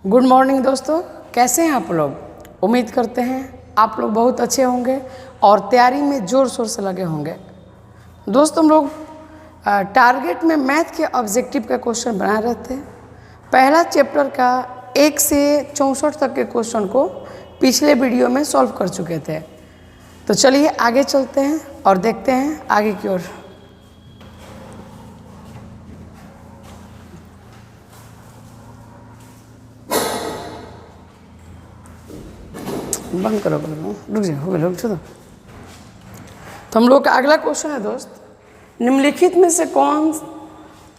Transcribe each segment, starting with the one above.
Good morning दोस्तों, कैसे हैं आप लोग। उम्मीद करते हैं आप लोग बहुत अच्छे होंगे और तैयारी में ज़ोर शोर से लगे होंगे। दोस्तों, हम लोग टारगेट में मैथ के ऑब्जेक्टिव का क्वेश्चन बना रहे थे। पहला चैप्टर का 1 से 64 तक के क्वेश्चन को पिछले वीडियो में सॉल्व कर चुके थे। तो चलिए आगे चलते हैं और देखते हैं आगे की ओर। बंद करो, रुक जाओ, हो गया, रुक जाओ। तो हम लोग का अगला क्वेश्चन है दोस्त, निम्नलिखित में से कौन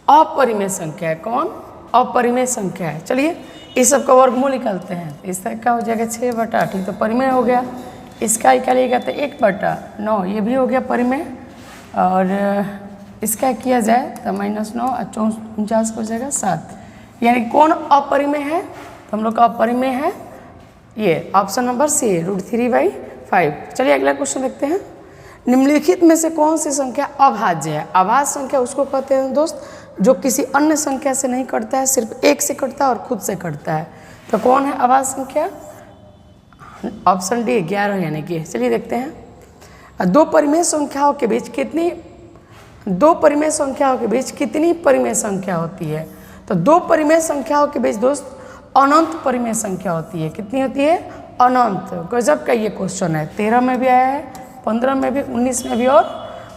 अपरिमेय संख्या है? कौन अपरिमेय संख्या है? चलिए इस सब का वर्गमूल निकालते हैं। इस तरह का हो जाएगा 6/8, तो परिमेय हो गया। इसका निकालिएगा तो 1/9, ये भी हो गया परिमेय। और इसका किया जाए तो -9 और 49 हो जाएगा 7। यानी कौन अपरिमेय है? तो हम लोग का अपरिमेय है ये ऑप्शन नंबर सी, √3/5। चलिए अगला क्वेश्चन देखते हैं। निम्नलिखित में से कौन सी संख्या अभाज्य है? अभाज्य संख्या उसको कहते हैं दोस्त जो किसी अन्य संख्या से नहीं कटता है, सिर्फ एक से कटता है और खुद से कटता है। तो कौन है अभाज्य संख्या? ऑप्शन डी 11, यानी कि चलिए देखते हैं। दो परिमेय संख्याओं के बीच कितनी परिमेय संख्या होती है? तो दो परिमेय संख्याओं के बीच दोस्त अनंत परिमेय संख्या होती है। कितनी होती है? अनंत। गजब का ये क्वेश्चन है। 13 में भी आया है, 15 में भी, 19 में भी और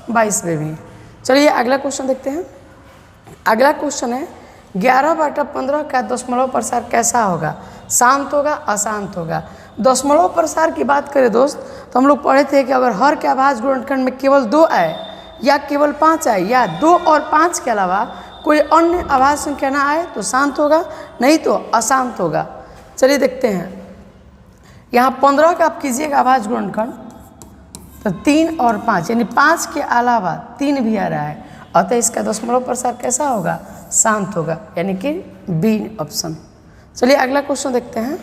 22 में भी। चलिए अगला क्वेश्चन देखते हैं। अगला क्वेश्चन है 11/15 का दशमलव प्रसार कैसा होगा? शांत होगा, अशांत होगा? दशमलव प्रसार की बात करें दोस्त तो हम लोग पढ़े थे कि अगर हर के अभाज्य गुणनखंड में केवल 2 आए या केवल 5 आए या 2 और 5 के अलावा कोई अन्य अभाज्य संख्या ना आए तो शांत होगा, नहीं तो अशांत होगा। चलिए देखते हैं। यहाँ 15 का आप कीजिएगा अभाज्य गुणनखंड, तो 3 और 5 यानी 5 के अलावा 3 भी आ रहा है, अतः इसका दशमलव प्रसार कैसा होगा? शांत होगा, यानी कि बी ऑप्शन। चलिए अगला क्वेश्चन देखते हैं।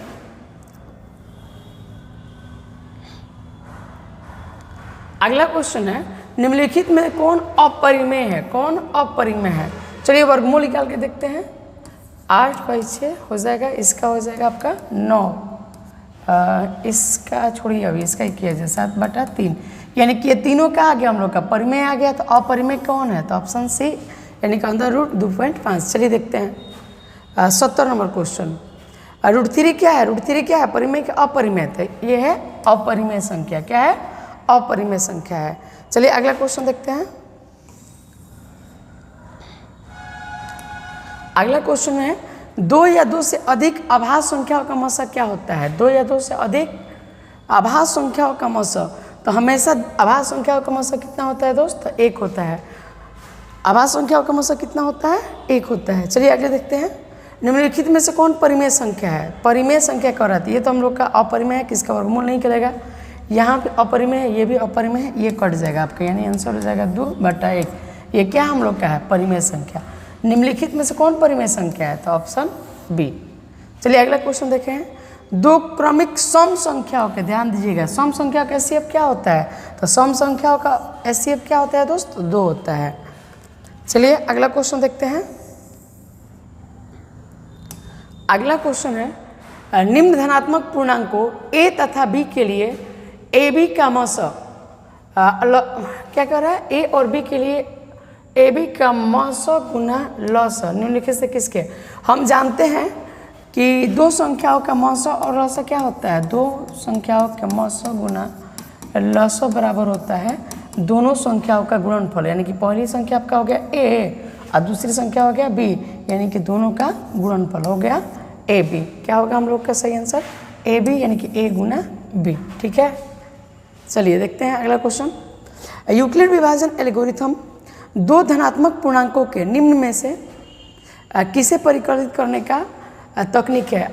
अगला क्वेश्चन है निम्नलिखित में कौन अपरिमेय है? कौन अपरिमेय है? चलिए वर्गमूल निकाल के देखते हैं। 8/6 हो जाएगा, इसका हो जाएगा आपका 9, इसका छोड़िए, अभी इसका ही किया जाए 7/3, यानी कि ये तीनों का आ गया हम लोग का परिमेय आ गया। तो अपरिमेय कौन है? तो ऑप्शन सी, यानी कि अंदर √2.5। चलिए देखते हैं 70 नंबर क्वेश्चन। √3 क्या है? √3 क्या है? परिमेय के अपरिमेय थे, ये है अपरिमेय संख्या। क्या है? अपरिमेय संख्या है। चलिए अगला क्वेश्चन देखते हैं। अगला क्वेश्चन है 2 या 2 से अधिक अभाज्य संख्याओं का मसा क्या होता है? 2 या 2 से अधिक अभाज्य संख्याओं का मसा, तो हमेशा अभाज्य संख्याओं का मसा कितना होता है दोस्त? 1 होता है। अभाज्य संख्याओं का मसा कितना होता है? 1 होता है। चलिए आगे देखते हैं। निम्नलिखित में से कौन परिमेय संख्या है? परिमेय संख्या कह रहती है, ये तो हम लोग का अपरिमेय है, किसका वर्गमूल नहीं करेगा। यहाँ पे अपरिमेय है, ये भी अपरिमेय है, ये कट जाएगा आपका, यानी आंसर हो जाएगा 2/1। ये क्या हम लोग का है? परिमेय संख्या। निम्नलिखित में से कौन परिमेय संख्या है? तो ऑप्शन बी। चलिए अगला क्वेश्चन देखें। दो क्रमिक सम संख्याओं के, ध्यान दीजिएगा, सम संख्या का एचसीएफ क्या होता है? तो सम संख्याओं का एचसीएफ क्या होता है दोस्त? 2 होता है। चलिए अगला क्वेश्चन देखते हैं। अगला क्वेश्चन है निम्न धनात्मक पूर्णांकों a तथा b के लिए ए बी का मस क्या कर रहा है? ए और बी के लिए ए बी का मस गुना लस निम्नलिखित से किसके? हम जानते हैं कि दो संख्याओं का मस और लस क्या होता है? दो संख्याओं का मस गुना लस बराबर होता है दोनों संख्याओं का गुणनफल, यानी कि पहली संख्या आपका हो गया ए और दूसरी संख्या हो गया बी, यानी कि दोनों का गुणनफल हो गया ए बी। क्या होगा हम लोग का सही आंसर? ए बी, यानी कि ए गुना बी। ठीक है, चलिए देखते हैं अगला क्वेश्चन। यूक्लिड विभाजन एल्गोरिथम दो धनात्मक पूर्णांकों के निम्न में से किसे परिकलित करने का तकनीक है?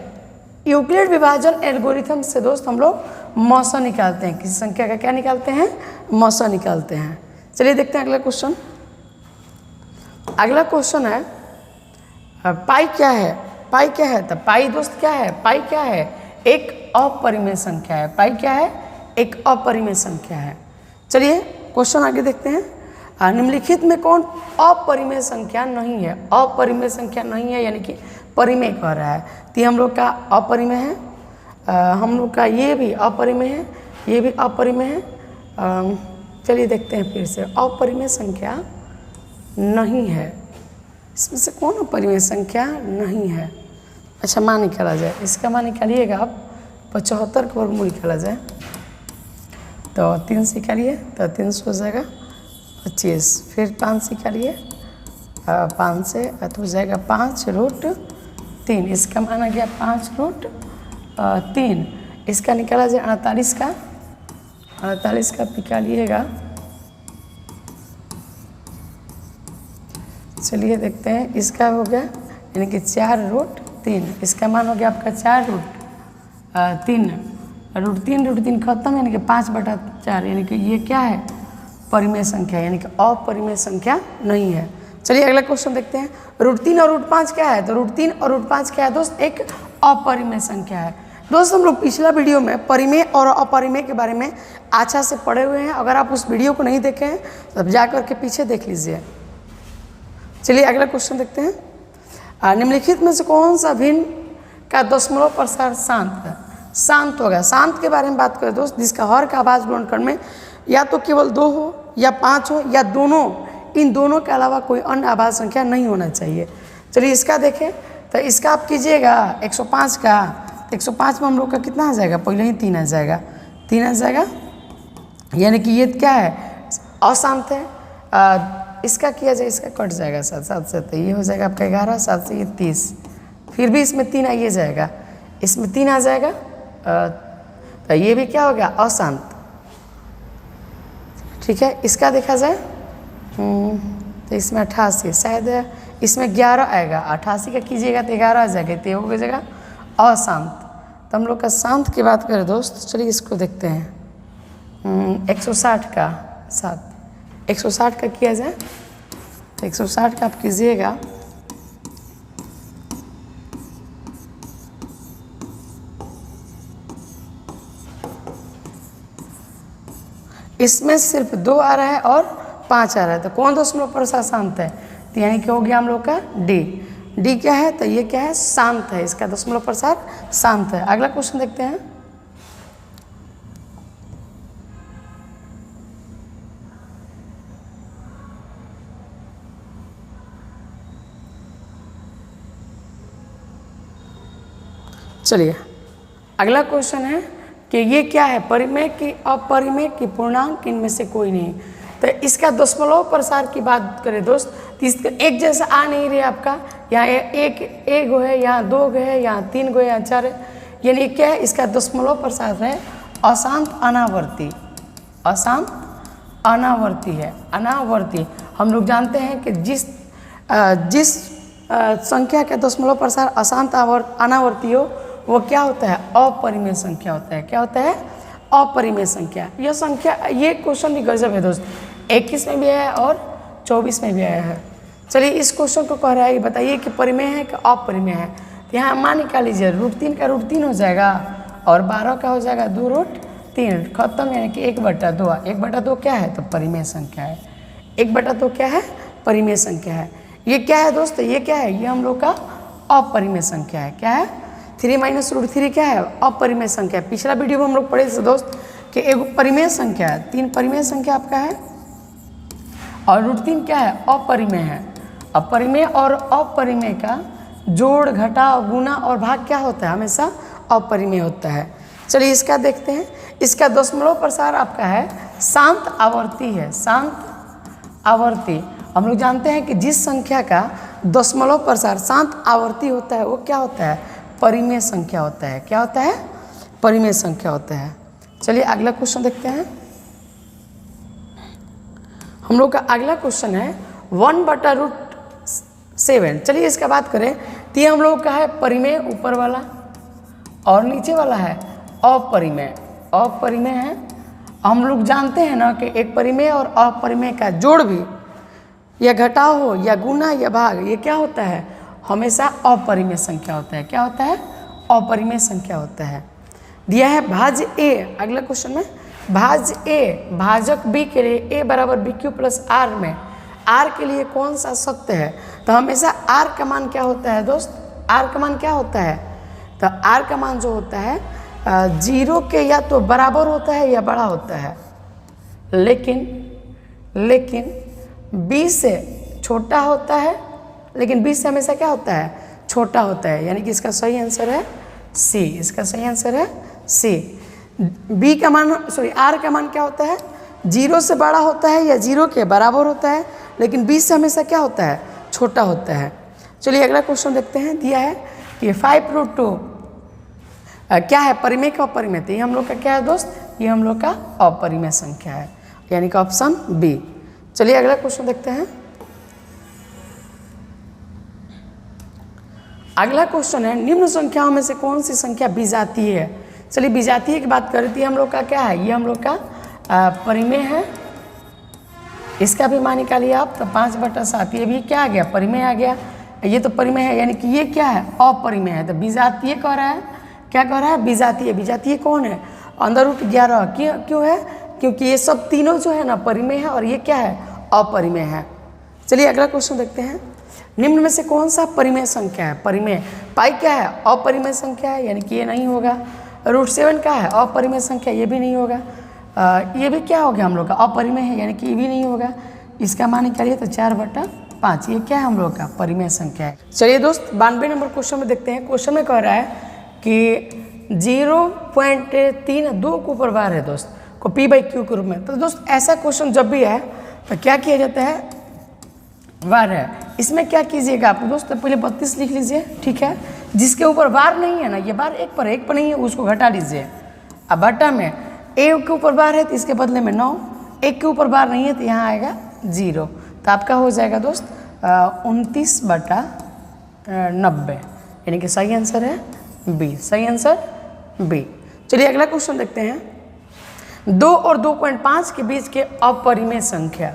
यूक्लिड विभाजन एल्गोरिथम से दोस्त हम लोग मौसा निकालते हैं। किसी संख्या का क्या निकालते हैं? मौसा निकालते हैं। चलिए देखते हैं अगला क्वेश्चन। अगला क्वेश्चन है पाई क्या है? पाई क्या है? तो पाई दोस्त क्या है? पाई क्या है? एक अपरिमेय संख्या है। पाई क्या है? एक अपरिमेय संख्या है। चलिए क्वेश्चन आगे देखते हैं। निम्नलिखित में कौन अपरिमेय संख्या नहीं है? अपरिमेय संख्या नहीं है, यानी कि परिमेय कह रहा है, तो ये हम लोग का अपरिमेय है। हम लोग का ये भी अपरिमेय है, ये भी अपरिमेय है। चलिए देखते हैं फिर से, अपरिमेय संख्या नहीं है, इसमें से कौन अपरिमेय संख्या नहीं है? अच्छा मान निकाला जाए, इसका मान निकालिएगा आप, 75 का वर्गमूल निकाला जाए तो 3 से निकालिए तो 300 हो जाएगा 25, फिर 5 से निकालिए 5 से तो हो जाएगा 5√3, इसका मान आ गया 5√3। इसका निकाला जाए 48 का, 48 का निकालिएगा, चलिए देखते हैं, इसका हो गया यानी कि 4√3, इसका मान हो गया आपका 4√3, √3 खत्म यानी कि 5/4, यानी कि ये क्या है? परिमेय संख्या, यानी कि अपरिमेय संख्या नहीं है। चलिए अगला क्वेश्चन देखते हैं, √3 और √5 क्या है? तो √3 और √5 क्या है दोस्त? एक अपरिमेय संख्या है। दोस्त हम लोग पिछला वीडियो में परिमेय और अपरिमेय के बारे में अच्छा से पढ़े हुए हैं, अगर आप उस वीडियो को नहीं देखे हैं तो जा करके पीछे देख लीजिए। चलिए अगला क्वेश्चन देखते हैं, निम्नलिखित में से कौन सा भिन्न का दशमलव प्रसार शांत है? शांत होगा, शांत के बारे में बात करें दोस्त, जिसका हर का आवाज ग्रहण में या तो केवल 2 हो या 5 हो या दोनों, इन दोनों के अलावा कोई अन्य आवाज संख्या नहीं होना चाहिए। चलिए इसका देखें, तो इसका आप कीजिएगा 105 का, 105 में हम लोग का कितना आ जाएगा? पहले ही 3 आ जाएगा, 3 आ जाएगा, यानी कि ये क्या है? अशांत है। इसका किया जाए, इसका कट जाएगा 7 से, तो ये हो जाएगा आपका 11, 7 से ये 30, फिर भी इसमें 3 आइए जाएगा, इसमें 3 आ जाएगा, तो ये भी क्या हो गया? अशांत। ठीक है, इसका देखा जाए तो इसमें 88, शायद इसमें 11 आएगा, 88 का कीजिएगा तो 11 आ जाएगा, तो हो जाएगा अशांत। तो हम लोग का शांत की बात करें दोस्त, चलिए इसको देखते हैं, 160 का 7, 160 का किया जाए तो 160 का आप कीजिएगा, इसमें सिर्फ 2 आ रहा है और 5 आ रहा है, तो कौन दशमलव प्रसार शांत है? तो यानी कि हो गया हम लोग का डी। डी क्या है? तो ये क्या है? शांत है, इसका दशमलव प्रसार शांत है। अगला क्वेश्चन देखते हैं, चलिए अगला क्वेश्चन है कि ये क्या है? परिमेय की अपरिमेय की पूर्णांक, इनमें से कोई नहीं। तो इसका दशमलव प्रसार की बात करें दोस्त, तो इसका एक जैसा आ नहीं रही आपका, यहाँ एक गो है, यहाँ 2 गो है, यहाँ 3 गो है, यहाँ 4 है, यानी क्या है? इसका दशमलव प्रसार है अशांत अनावर्ती, अशांत अनावर्ती है, अनावर्ती। हम लोग जानते हैं कि जिस संख्या का दशमलव प्रसार अशांत अनावर्ती हो वो क्या होता है? अपरिमेय संख्या होता है। क्या होता है? अपरिमेय संख्या। यह संख्या, ये क्वेश्चन भी गजब है दोस्त, 21 में भी आया और 24 में भी आया है। चलिए इस क्वेश्चन को कह रहा है, बताइए कि परिमेय है कि अपरिमेय है। तो यहाँ मान निकाल लीजिए, √3 का √3 हो जाएगा और 12 का हो जाएगा 2√3, खत्म, यानी कि 1/2। 1/2 क्या है? तो परिमेय संख्या है। 1/2 क्या है? परिमेय संख्या है। ये क्या है दोस्त? ये क्या है? ये हम लोग का अपरिमेय संख्या है। क्या है? 3 - √3 क्या है? अपरिमेय संख्या। पिछला वीडियो में हम लोग पढ़े थे दोस्त कि एक परिमेय संख्या है, 3 परिमेय संख्या आपका है और √3 क्या है? अपरिमेय है। अपरिमेय और अपरिमेय का जोड़, घटाव, गुना और भाग क्या होता है? हमेशा अपरिमेय होता है। चलिए इसका देखते हैं, इसका दशमलव प्रसार आपका है शांत आवर्ती है, शांत आवर्ती। हम लोग जानते हैं कि जिस संख्या का दशमलव प्रसार शांत आवर्ती होता है वो क्या होता है? परिमेय संख्या होता है। क्या होता है? परिमेय संख्या होता है। चलिए अगला क्वेश्चन देखते हैं, हम लोग का अगला क्वेश्चन है 1/√7। चलिए इसका बात करें तो ये हम लोग का है परिमेय ऊपर वाला और नीचे वाला है अपरिमेय। अपरिमेय है, हम लोग जानते हैं ना कि एक परिमेय और अपरिमेय का जोड़ भी या घटाव हो या गुना या भाग, ये क्या होता है? हमेशा अपरिमेय संख्या होता है। क्या होता है? अपरिमेय संख्या होता है। दिया है भाज्य ए, अगला क्वेश्चन में भाज्य ए भाजक बी के लिए a = BQ + R में R के लिए कौन सा सत्य है? तो हमेशा R का मान क्या होता है दोस्त? आर का मान क्या होता है, तो आर का मान जो होता है 0 के या तो बराबर होता है या बड़ा होता है, लेकिन b से छोटा होता है, लेकिन b से हमेशा क्या होता है, छोटा होता है, यानी कि इसका सही आंसर है सी, इसका सही आंसर है सी। b का मान r का मान क्या होता है, 0 से बड़ा होता है या 0 के बराबर होता है, लेकिन b से हमेशा क्या होता है, छोटा होता है। चलिए अगला क्वेश्चन देखते हैं, दिया है कि 5√2 क्या है, परिमेय का अपरिमेय, तो ये हम लोग का क्या है दोस्त, ये हम लोग का अपरिमेय संख्या है, यानी कि ऑप्शन बी। चलिए अगला क्वेश्चन देखते हैं। अगला क्वेश्चन है, निम्न संख्याओं में से कौन सी संख्या विजातीय है। चलिए विजातीय की बात कर रही थी, हम लोग का क्या है, ये हम लोग का परिमेय है, इसका भी मान निकालिए आप, तो 5/7, ये भी क्या आ गया, परिमेय आ गया, ये तो परिमेय है, यानी कि ये क्या है, अपरिमेय है। तो विजातीय कह रहा है, क्या कह रहा है, विजातीय। विजातीय कौन है, √11, क्यों है, क्योंकि ये सब तीनों जो है ना परिमेय है और ये क्या है, अपरिमेय है। चलिए अगला क्वेश्चन देखते हैं, निम्न में से कौन सा परिमेय संख्या है, परिमेय, पाई क्या है, अपरिमेय संख्या है, यानी कि ये नहीं होगा। √7 का है, अपरिमेय संख्या, ये भी नहीं होगा। ये भी क्या हो गया हम लोग का, अपरिमेय है, यानी कि ये भी नहीं होगा। इसका मान निकालिए तो 4/5, ये क्या है हम लोग का, परिमेय संख्या है। चलिए दोस्त 92 नंबर क्वेश्चन में देखते हैं। क्वेश्चन में कह रहा है कि 0.32 को ऊपर बार है दोस्त, को p/q के रूप में। तो दोस्त ऐसा क्वेश्चन जब भी है तो क्या किया जाता है, वार है, इसमें क्या कीजिएगा आप दोस्त, पहले 32 लिख लीजिए, ठीक है। जिसके ऊपर वार नहीं है ना, ये बार एक पर नहीं है, उसको घटा लीजिए। अब बटा में एक के ऊपर बार है तो इसके बदले में 9, एक के ऊपर बार नहीं है तो यहाँ आएगा 0, तो आपका हो जाएगा दोस्त 29/90, यानी कि सही आंसर है बी, सही आंसर बी। चलिए अगला क्वेश्चन देखते हैं, 2 और 2.5 के बीच के अपरिमेय संख्या,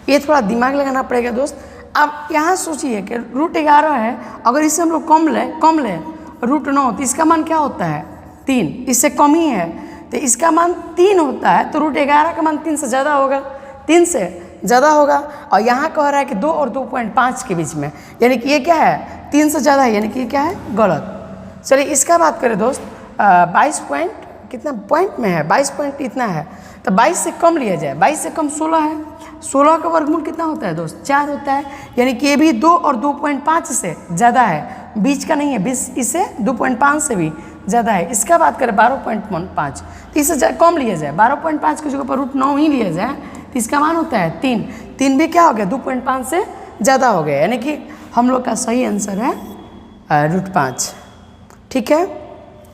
ये थोड़ा दिमाग लगाना पड़ेगा दोस्त। अब यहाँ सोचिए कि √11 है, अगर इसे हम लोग कम ले √9, तो इसका मान क्या होता है, 3, इससे कम ही है, तो इसका मान 3 होता है, तो √11 का मान 3 से ज़्यादा होगा, 3 से ज़्यादा होगा। और यहाँ कह रहा है कि 2 और 2.5 के बीच में, यानी कि ये क्या है, 3 से ज़्यादा है, यानी कि ये क्या है, गलत। चलिए इसका बात करें दोस्त, 22 पॉइंट कितना पॉइंट में है, 22 पॉइंट इतना है, तो 22 से कम लिया जाए, 22 से कम 16 है, 16 का वर्गमूल कितना होता है दोस्त, 4 होता है, यानी कि ये भी 2 और 2.5 से ज़्यादा है, बीच का नहीं है, बीच इससे 2.5 से भी ज़्यादा है। इसका बात करें 12.5, तो इससे कम लिया जाए, 12.5 की जगह पर √9 ही लिया जाए, तो इसका मान होता है 3, 3 भी क्या हो गया, 2.5 से ज़्यादा हो गया, यानी कि हम लोग का सही आंसर है √5, ठीक है।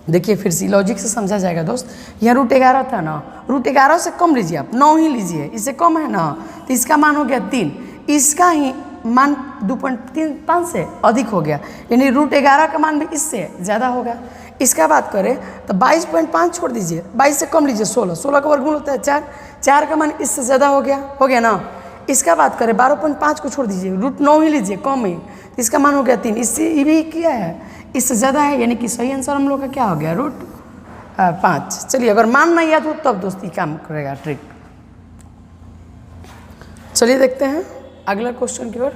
देखिए फिर से लॉजिक से समझा जाएगा दोस्त, यहाँ √11 था ना, √11 से कम लीजिए आप, 9 ही लीजिए, इससे कम है ना, तो इसका मान हो गया 3, इसका ही मान 2.35 से अधिक हो गया, यानी √11 का मान भी इससे ज़्यादा होगा। इसका बात करें तो 22.5 छोड़ दीजिए, 22 से कम लीजिए 16, 16 का वर्गमूल होता है 4, 4 का मान इससे ज़्यादा हो गया ना। इसका बात करें 12.5 को छोड़ दीजिए, √9 ही लीजिए, कम ही, इसका मान हो गया 3, इससे ये भी क्या है, इससे ज़्यादा है, यानी कि सही आंसर हम लोग का क्या हो गया, √5। चलिए अगर मान नहीं याद हो तब दोस्ती काम करेगा ट्रिक। चलिए देखते हैं अगला क्वेश्चन की ओर।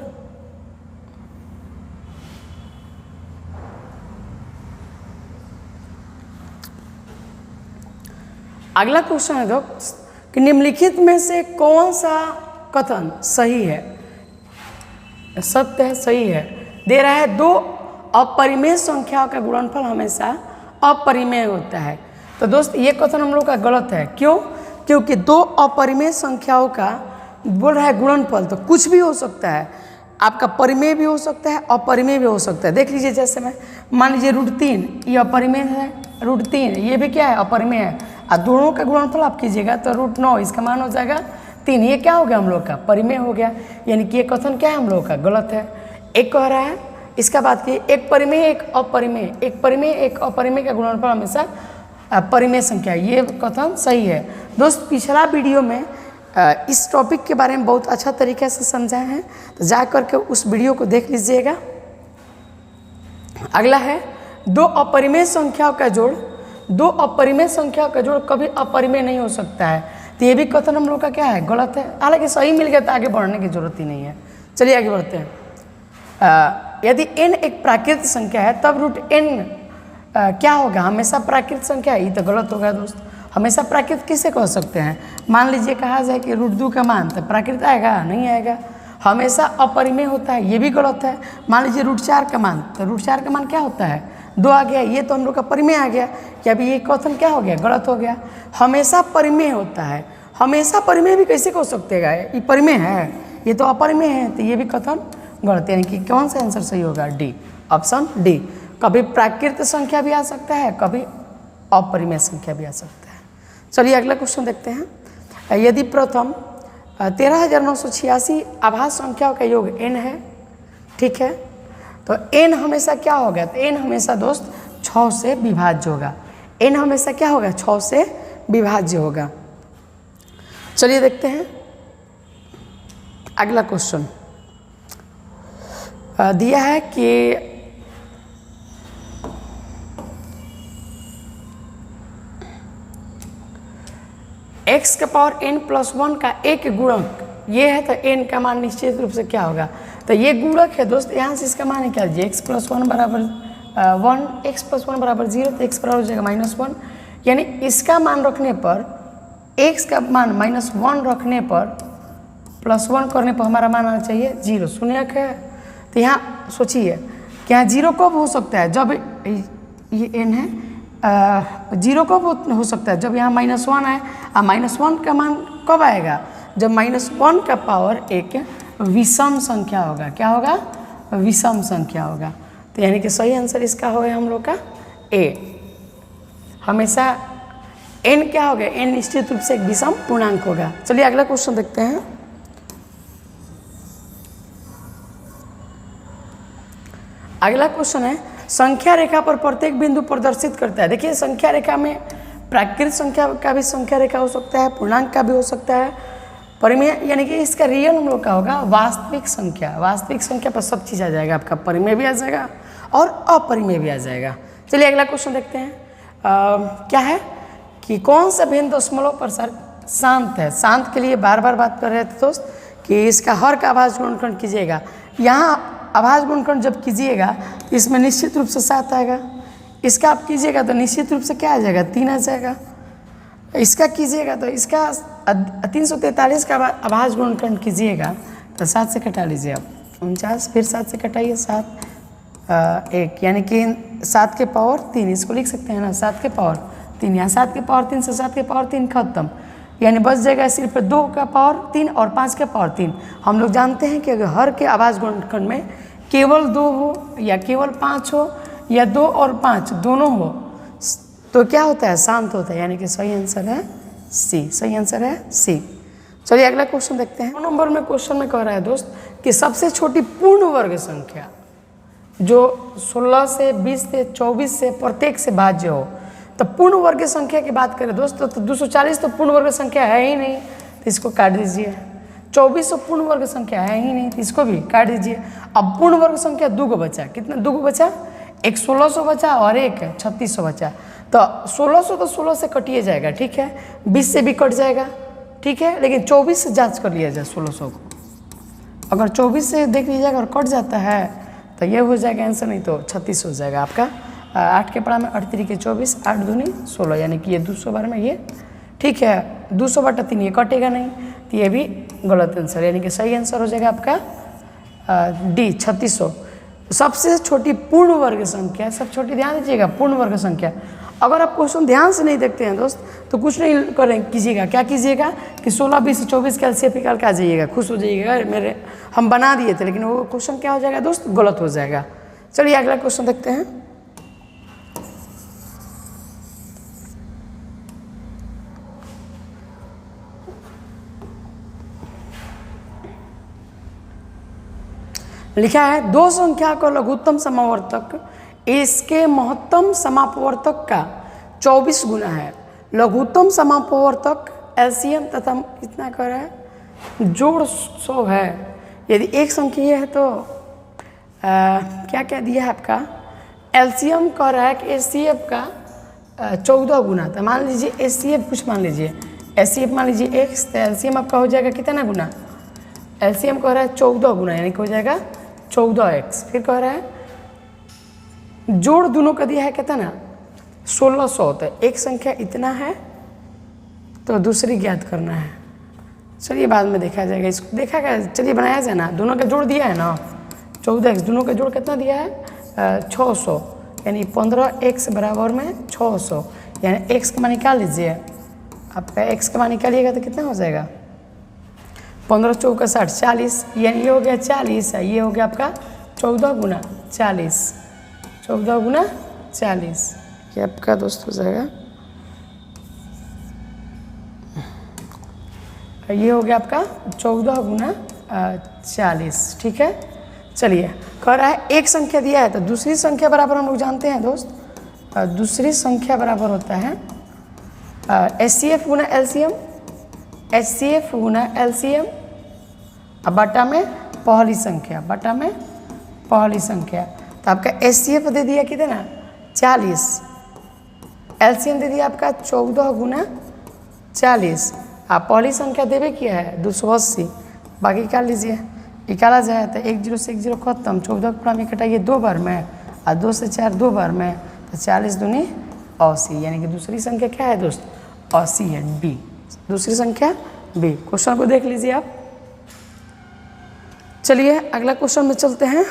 अगला क्वेश्चन है दोस्त कि निम्नलिखित में से कौन सा कथन सही है, सत्य है, सही है। दे रहा है 2 अपरिमेय संख्याओं का गुणनफल हमेशा अपरिमेय होता है। तो दोस्त ये कथन हम लोग का गलत है, क्यों, क्योंकि 2 अपरिमेय संख्याओं का बोल रहा है गुणनफल, तो कुछ भी हो सकता है, आपका परिमेय भी हो सकता है, अपरिमेय भी हो सकता है। देख लीजिए जैसे मैं मान लीजिए √3 ये अपरिमेय है, √3 ये भी क्या है, अपरिमेय है, और दोनों का गुणनफल आप कीजिएगा तो √9 इसका मान हो जाएगा 3, ये क्या हो गया हम लोग का, परिमेय हो गया, यानी कि ये कथन क्या है हम लोग का, गलत है। एक कह रहा है, इसका बात की एक परिमेय एक अपरिमेय, एक परिमेय एक अपरिमेय का गुणनफल हमेशा परिमेय संख्या, ये कथन सही है। दोस्त पिछला वीडियो में इस टॉपिक के बारे में बहुत अच्छा तरीके से समझाए हैं, तो जा करके उस वीडियो को देख लीजिएगा। अगला है 2 अपरिमेय संख्याओं का जोड़, 2 अपरिमेय संख्याओं का जोड़ कभी अपरिमेय नहीं हो सकता है, तो ये भी कथन हम लोग का क्या है, गलत है। हालांकि सही मिल गया तो आगे बढ़ने की जरूरत ही नहीं है। चलिए आगे बढ़ते हैं। यदि n एक प्राकृत संख्या है तब रूट n क्या होगा, हमेशा प्राकृत संख्या है। ये तो गलत होगा दोस्त, हमेशा प्राकृत किसे कह सकते हैं। मान लीजिए कहा जाए कि रूट 2 का मान, तो प्राकृत आएगा, नहीं आएगा, हमेशा अपरिमेय होता है, ये भी गलत है। मान लीजिए रूट 4 का मान, तो रूट 4 का मान क्या होता है, 2 आ गया, ये तो हम लोग का परिमेय आ गया, क्या अभी ये कथन क्या हो गया, गलत हो गया। हमेशा परिमेय होता है, हमेशा परिमेय भी कैसे कह सकते हैं, ये परिमेय है, ये तो अपरिमेय है, तो ये भी कथन गलत। यानी कि कौन सा आंसर सही होगा, डी, ऑप्शन डी। कभी प्राकृत संख्या भी आ सकता है, कभी अपरिमेय संख्या भी आ सकता है। चलिए अगला क्वेश्चन देखते हैं। यदि प्रथम 13,986 आभाज्य संख्याओं का योग n है, ठीक है, तो n हमेशा क्या होगा, तो n हमेशा दोस्त 6 से विभाज्य होगा। n हमेशा क्या होगा, 6 से विभाज्य होगा। चलिए देखते हैं अगला क्वेश्चन। दिया है कि x का पावर n प्लस 1 का एक गुणक ये है, तो n का मान निश्चित रूप से क्या होगा, तो ये गुणक है दोस्त, यहाँ से इसका मान क्या लीजिए, x प्लस 1 बराबर 1, x प्लस 1 बराबर 0, तो x बराबर हो जाएगा -1। यानी इसका मान रखने पर, x का मान -1 रखने पर +1 करने पर हमारा मान आना चाहिए 0, शून्यक है। तो यहाँ सोचिए कि यहाँ 0 कब हो सकता है, जब ये n है, 0 कब हो सकता है, जब यहाँ -1 आए। और -1 का मान कब आएगा, जब -1 का पावर एक विषम संख्या होगा। क्या होगा, विषम संख्या होगा। तो यानी कि सही आंसर इसका होगा हम लोग का ए। हमेशा n क्या होगा, n निश्चित रूप से एक विषम पूर्णांक होगा। चलिए अगला क्वेश्चन देखते हैं। अगला क्वेश्चन है, संख्या रेखा पर प्रत्येक बिंदु प्रदर्शित करता है। देखिए संख्या रेखा में प्राकृत संख्या का भी संख्या रेखा हो सकता है, पूर्णांक का भी हो सकता है, परिमेय, यानी कि इसका रियल हम लोग का होगा वास्तविक संख्या। वास्तविक संख्या पर सब चीज़ आ जाएगा, आपका परिमेय भी आ जाएगा और अपरिमेय भी आ जाएगा। चलिए अगला क्वेश्चन देखते हैं। क्या है कि कौन सा भिन्न दशमलव प्रसार शांत है। शांत के लिए बार बार बात कर रहे थे दोस्त कि इसका हर का अभाज्य गुणनखंड कीजिएगा। यहाँ अभाज्य गुणनखंड जब कीजिएगा तो इसमें निश्चित रूप से 7 आएगा, इसका आप कीजिएगा तो निश्चित रूप से क्या आ जाएगा, 3 आ जाएगा। इसका कीजिएगा तो इसका 343 का अभाज्य गुणनखंड कीजिएगा तो 7 से कटा लीजिए आप, 49, फिर 7 से कटाइए, 7 1, यानी कि 7 के पावर 3, इसको लिख सकते हैं ना, 7 के पावर 3, यहाँ 7 के पावर 3 से 7 के पावर 3 खत्म, यानी बच जाएगा सिर्फ 2 का पावर 3 और 5 का पावर 3। हम लोग जानते हैं कि अगर हर के अभाज्य गुणनखंड में केवल 2 हो या केवल 5 हो या 2 और 5 दोनों हो तो क्या होता है, शांत होता है। यानी कि सही आंसर है सी, सही आंसर है सी। चलिए अगला क्वेश्चन देखते हैं। 9 नंबर में क्वेश्चन में कह रहा है दोस्त कि सबसे छोटी पूर्ण वर्ग संख्या जो 16 से 20 से 24 से प्रत्येक से भाज्य हो। तो पूर्ण वर्ग संख्या की बात करें दोस्तों तो 240 तो पूर्ण वर्ग संख्या है ही नहीं, तो इसको काट दीजिए। 2400 पूर्ण वर्ग संख्या है ही नहीं, तो इसको भी काट दीजिए। अब पूर्ण वर्ग संख्या 2 को बचा, कितना 2 को बचा, एक 1600 बचा और एक 3600 बचा। तो 1600 तो 16 से कटिए जाएगा, ठीक है, 20 से भी कट जाएगा, ठीक है, लेकिन 24 से जांच कर लिया जाए 1600 को। अगर 24 से देख लीजिएगा और कट जाता है तो ये हो जाएगा आंसर, नहीं तो 36 हो जाएगा आपका। 8 के पढ़ा में 8 3 24, 8 दूनी 16, यानी कि ये 200 बार में ये, ठीक है, 200/3 ये कटेगा नहीं, तो ये भी गलत आंसर, यानी कि सही आंसर हो जाएगा आपका डी 3600। सबसे छोटी पूर्ण वर्ग संख्या, सब छोटी ध्यान दीजिएगा, पूर्ण वर्ग संख्या। अगर आप क्वेश्चन ध्यान से नहीं देखते हैं दोस्त तो कुछ नहीं करें कीजिएगा, क्या कीजिएगा कि 16 20 24 का एलसीएम निकाल के आ जाइएगा, खुश हो जाइएगा, मेरे हम बना दिए थे, लेकिन वो क्वेश्चन क्या हो जाएगा दोस्त, गलत हो जाएगा। चलिए अगला क्वेश्चन देखते हैं। लिखा है दो संख्या का लघुत्तम समावर्तक इसके महत्तम समापवर्तक का 24 गुना है। लघुत्तम समापवर्तक एलसीएम तथा कितना कर रहा है, जोड़ 100 है। यदि एक संख्या है तो क्या क्या दिया है आपका, एलसीएम कह रहा है कि एचसीएफ का 14 गुना। तो मान लीजिए एचसीएफ कुछ मान लीजिए, एचसीएफ मान लीजिए x, तो एलसीएम आपका हो जाएगा कितना गुना, एलसीएम कह रहा है 14 गुना, यानी कि हो जाएगा 14x। फिर कह रहा है जोड़ दोनों का दिया है कितना ना 1600। तो एक संख्या इतना है तो दूसरी ज्ञात करना है। चलिए बाद में देखा जाएगा, इसको देखा गया। चलिए बनाया जाए ना, दोनों का जोड़ दिया है ना 14x, दोनों का जोड़ कितना दिया है 600, यानी 15x बराबर में 600, यानी x का मान निकाल लीजिए। आपका x का मान निकालिएगा तो कितना हो जाएगा 15 चौका 60 40, यानी ये हो गया 40 है, ये हो गया आपका 14 गुना 40, 14 गुना 40, ये आपका दोस्त हो जाएगा। ये हो गया आपका 14 गुना 40। ठीक है, चलिए कह रहा है एक संख्या दिया है तो दूसरी संख्या बराबर हम लोग जानते हैं दोस्त, दूसरी संख्या बराबर होता है HCF गुना LCM, HCF गुना LCM अब बटा में पहली संख्या, बटा में पहली संख्या। तो आपका HCF दे दिया कितना 40, LCM दे दिया आपका 14 गुना 40। आप पहली संख्या देवे किया है 280, बाकी निकाल लीजिए। निकाला जाए तो 1 0 से 1 0 खत्म, 14 पूरा में कटाइए 2 बार में और 2 से 4 2 बार में, तो 40 दूनी 80, यानी कि दूसरी संख्या क्या है दोस्त 80 है, बी। दूसरी संख्या बी। क्वेश्चन को देख लीजिए आप। चलिए अगला क्वेश्चन में चलते हैं।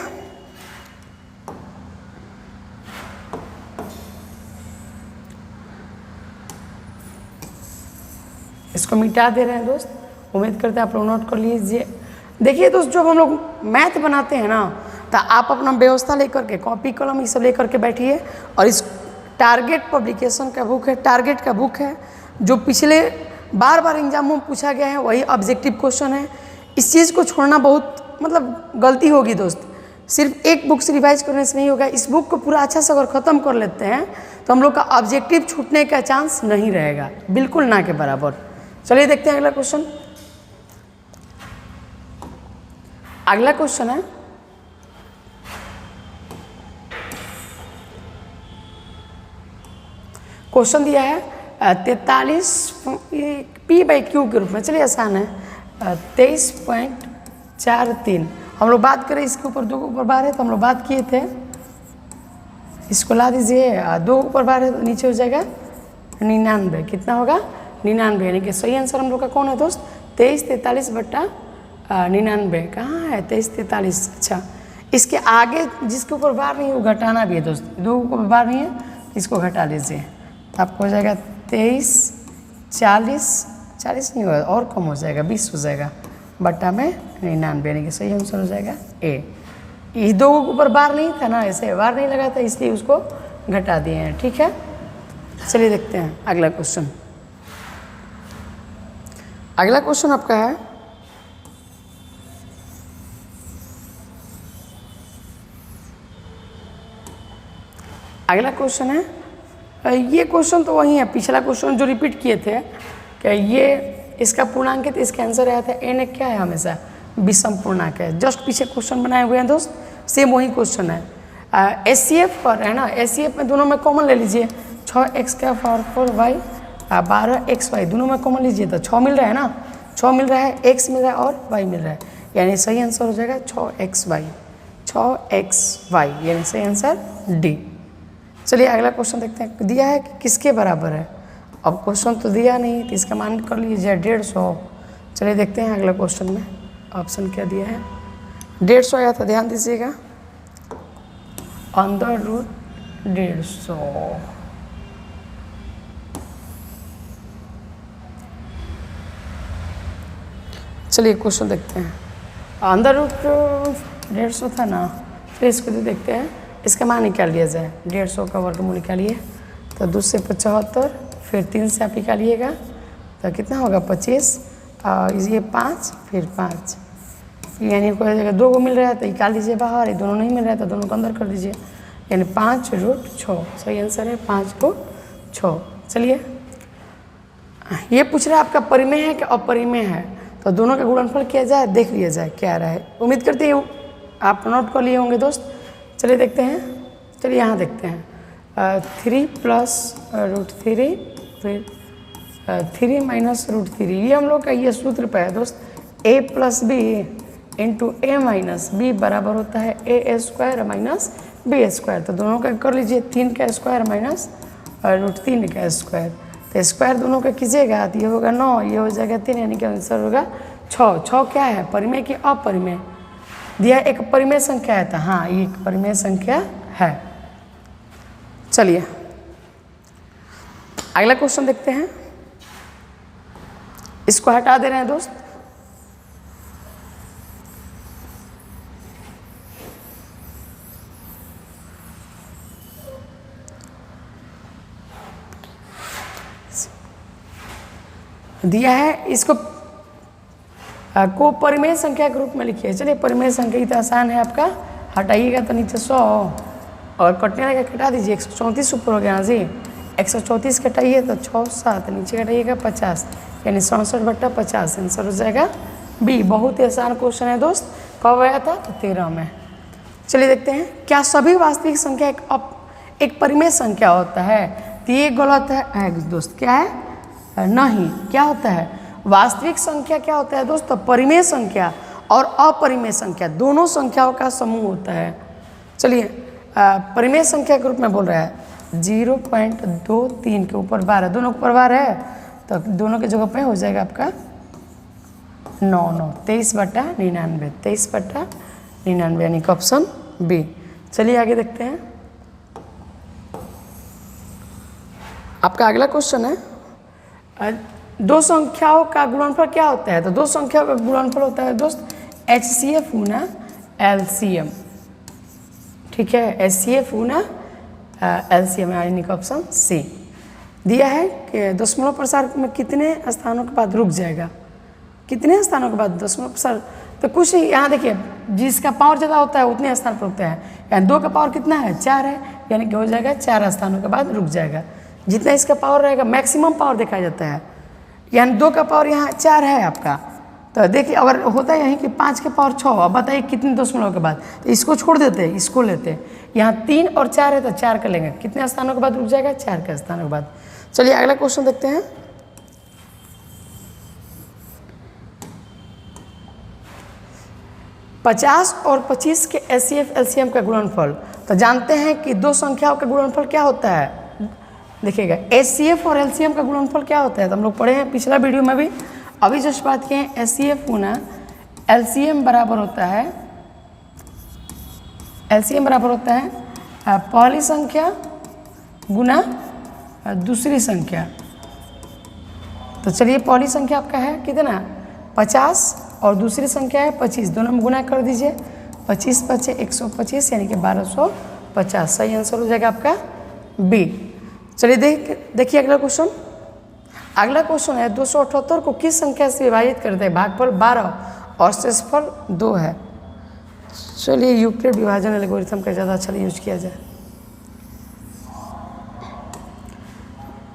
इसको मिटा दे रहे हैं दोस्त, उम्मीद करते हैं आप लोग नोट कर लीजिए। देखिए दोस्त, जब हम लोग मैथ बनाते हैं ना तो आप अपना व्यवस्था लेकर के कॉपी कलम ये सब लेकर के बैठिए, और इस टारगेट पब्लिकेशन का बुक है, टारगेट का बुक है, जो पिछले बार बार एग्जामों में पूछा गया है वही ऑब्जेक्टिव क्वेश्चन है। इस चीज़ को छोड़ना बहुत मतलब गलती होगी दोस्त। सिर्फ एक बुक से रिवाइज करने से नहीं होगा, इस बुक को पूरा अच्छा से अगर ख़त्म कर लेते हैं तो हम लोग का ऑब्जेक्टिव छूटने का चांस नहीं रहेगा, बिल्कुल ना के बराबर। चलिए देखते हैं अगला क्वेश्चन। अगला क्वेश्चन है क्वेश्चन दिया है 43 p/q के रूप में। चलिए आसान है 23.43। हम लोग बात करें इसके ऊपर 2 के ऊपर बार है तो हम लोग बात किए थे, इसको ला दीजिए 2 के ऊपर बार है तो नीचे हो जाएगा 99। कितना होगा 99, यानी कि सही आंसर हम लोग का कौन है दोस्त 2343/99। कहाँ है 2343? अच्छा, इसके आगे जिसके ऊपर बार नहीं है वो घटाना भी है दोस्त, 2 के ऊपर बार नहीं है इसको घटा लीजिए तो आपको हो जाएगा 2340 नहीं होगा और कम हो जाएगा 20 हो जाएगा बटा में 99, यानी कि सही आंसर हो जाएगा ए। ये 2 के ऊपर बार नहीं था ना, ऐसे बार नहीं लगा था इसलिए उसको घटा दिए हैं। ठीक है, चलिए देखते हैं अगला क्वेश्चन। अगला क्वेश्चन आपका है अगला क्वेश्चन है ये क्वेश्चन तो वही है, पिछला क्वेश्चन जो रिपीट किए थे कि ये इसका पूर्णांक है तो इसका आंसर आया था n क्या है हमेशा विषम पूर्णांक है। जस्ट पीछे क्वेश्चन बनाए हुए हैं दोस्त, सेम वही क्वेश्चन है। HCF पर है ना, HCF में दोनों में कॉमन ले लीजिए 6x का पावर 4y 12xy, दोनों में कॉमन लीजिए तो 6 मिल रहा है ना, 6 मिल रहा है, x मिल रहा है और y मिल रहा है, यानी सही आंसर हो जाएगा 6xy, 6xy, यानी सही आंसर डी। चलिए अगला क्वेश्चन देखते हैं। दिया है कि किसके बराबर है, अब क्वेश्चन तो दिया नहीं तो इसका मान कर लीजिए 150। चलिए देखते हैं अगला क्वेश्चन में ऑप्शन क्या दिया है। 150 आया था, ध्यान दीजिएगा, √150। चलिए क्वेश्चन देखते हैं। √150 था ना, फिर इसको तो देखते हैं, इसका मान निकाल लिया जाए। 150 का वर्गमूल निकालिए तो 2 से 75, फिर 3 से आप निकालिएगा तो कितना होगा 25, और ये 5 फिर 5, यानी कोई जगह 2 को मिल रहा है तो निकाल लीजिए बाहर, ये दोनों नहीं मिल रहा है तो दोनों को अंदर कर दीजिए, यानी 5√6 सही आंसर है 5√6। चलिए ये पूछ रहा है आपका परिमेय है कि अपरिमेय है, तो दोनों का गुणनफल किया जाए, देख लिया जाए क्या रहा है। उम्मीद करते हैं आप नोट कर लिए होंगे दोस्त। चलिए देखते हैं, चलिए यहाँ देखते हैं 3 + √3 फिर 3 - √3, ये हम लोग का ये सूत्र पे है दोस्त, a + b into A minus B बराबर होता है A square minus B square. तो दोनों का कर लीजिए 3 का स्क्वायर माइनस √3 का स्क्वायर। तो स्क्वायर दोनों का कीजिएगा तो ये होगा 9, ये हो जाएगा 3, यानी कि आंसर होगा 6। 6 क्या है, परिमेय की अपरिमेय? दिया एक परिमेय संख्या है, तो हाँ ये एक परिमेय संख्या है। चलिए अगला क्वेश्चन देखते हैं। इसको हटा दे रहे हैं दोस्त। दिया है इसको को परिमेय संख्या के रूप में लिखिए। चलिए परिमेय संख्या तो आसान है आपका, हटाइएगा तो नीचे 100 और कटने लगा कटा दीजिए। 134 ऊपर हो गया जी, 134 कटाइए तो 6 7, नीचे कटाइएगा 50, यानी 67/50 आंसर हो जाएगा बी। बहुत ही आसान क्वेश्चन है दोस्त। कब आया था? तो 13 में। चलिए देखते हैं, क्या सभी वास्तविक संख्या एक परिमेय संख्या होता है? तो ये गलत है दोस्त। क्या है? नहीं। क्या होता है? वास्तविक संख्या क्या होता है दोस्तों? परिमेय संख्या और अपरिमेय संख्या दोनों संख्याओं का समूह होता है। चलिए परिमेय संख्या के रूप में बोल रहा है 0.23 के ऊपर 12, दोनों के ऊपर 12 है, तो दोनों के जगह पे हो जाएगा आपका 9 23/99, 23/99 यानी कि ऑप्शन बी। चलिए आगे देखते हैं। आपका अगला क्वेश्चन है, दो संख्याओं का गुणनफल क्या होता है? तो दो संख्याओं का गुणनफल होता है दोस्त HCF गुना LCM। ठीक है, HCF गुना LCM यानी कि ऑप्शन सी। दिया है कि दशमलव प्रसार में कितने स्थानों के बाद रुक जाएगा? कितने स्थानों के बाद दशमलव प्रसार? तो कुछ यहाँ देखिए, जिसका पावर ज़्यादा होता है उतने स्थान पर रुकता है। यानी 2 का पावर कितना है? 4 है, यानी कि हो जाएगा 4 स्थानों के बाद रुक जाएगा। जितना इसका पावर रहेगा मैक्सिमम पावर देखा जाता है, यानी 2 का पावर यहाँ 4 है आपका। तो देखिए अगर होता है यहीं कि 5 के पावर 6, अब बताइए कितने दशमलव के बाद? तो इसको छोड़ देते हैं, इसको लेते हैं। यहाँ 3 और 4 है तो 4 का लेंगे, कितने स्थानों के बाद रुक जाएगा? 4 के स्थानों के बाद। चलिए अगला क्वेश्चन देखते हैं। पचास और 25 के HCF LCM का गुणनफल। तो जानते हैं कि दो संख्याओं का गुणनफल क्या होता है? देखिएगा HCF और LCM का गुणनफल क्या होता है? तो हम लोग पढ़े हैं पिछला वीडियो में भी, अभी जस्ट बात किए हैं। HCF गुना LCM बराबर होता है, LCM बराबर होता है पहली संख्या गुना दूसरी संख्या। तो चलिए पहली संख्या आपका है कितना? 50 और दूसरी संख्या है 25, दोनों में गुना कर दीजिए। 25 × 5 = 125 यानी कि 1250। सही आंसर हो जाएगा आपका बी। चलिए देखिए अगला क्वेश्चन। अगला क्वेश्चन है 278 को किस संख्या से विभाजित करते हैं? भागफल 12 और शेषफल 2 है। चलिए यूक्लिड विभाजन एल्गोरिथम का ज़्यादा अच्छा यूज किया जाए।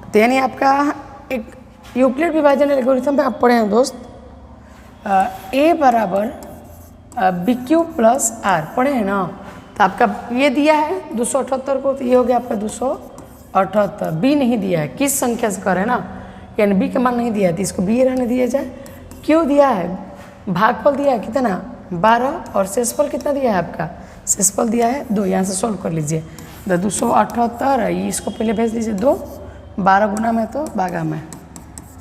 तो यानी आपका एक यूक्लिड विभाजन एल्गोरिथम में आप पढ़े हैं दोस्त, A बराबर BQ + R पढ़े हैं ना? तो आपका ये दिया है 278 को, तो ये हो गया आपका 278। बी नहीं दिया है, किस संख्या से कर है ना, यानी बी का मान नहीं दिया है, तो इसको बी रहने दिया जाए। क्यों दिया है? भागफल दिया है कितना? 12 और शेषफल कितना दिया है आपका? शेषफल दिया है 2। यहाँ से सॉल्व कर लीजिए। 278 इसको पहले भेज दीजिए 2, 12 गुना में तो भागा में,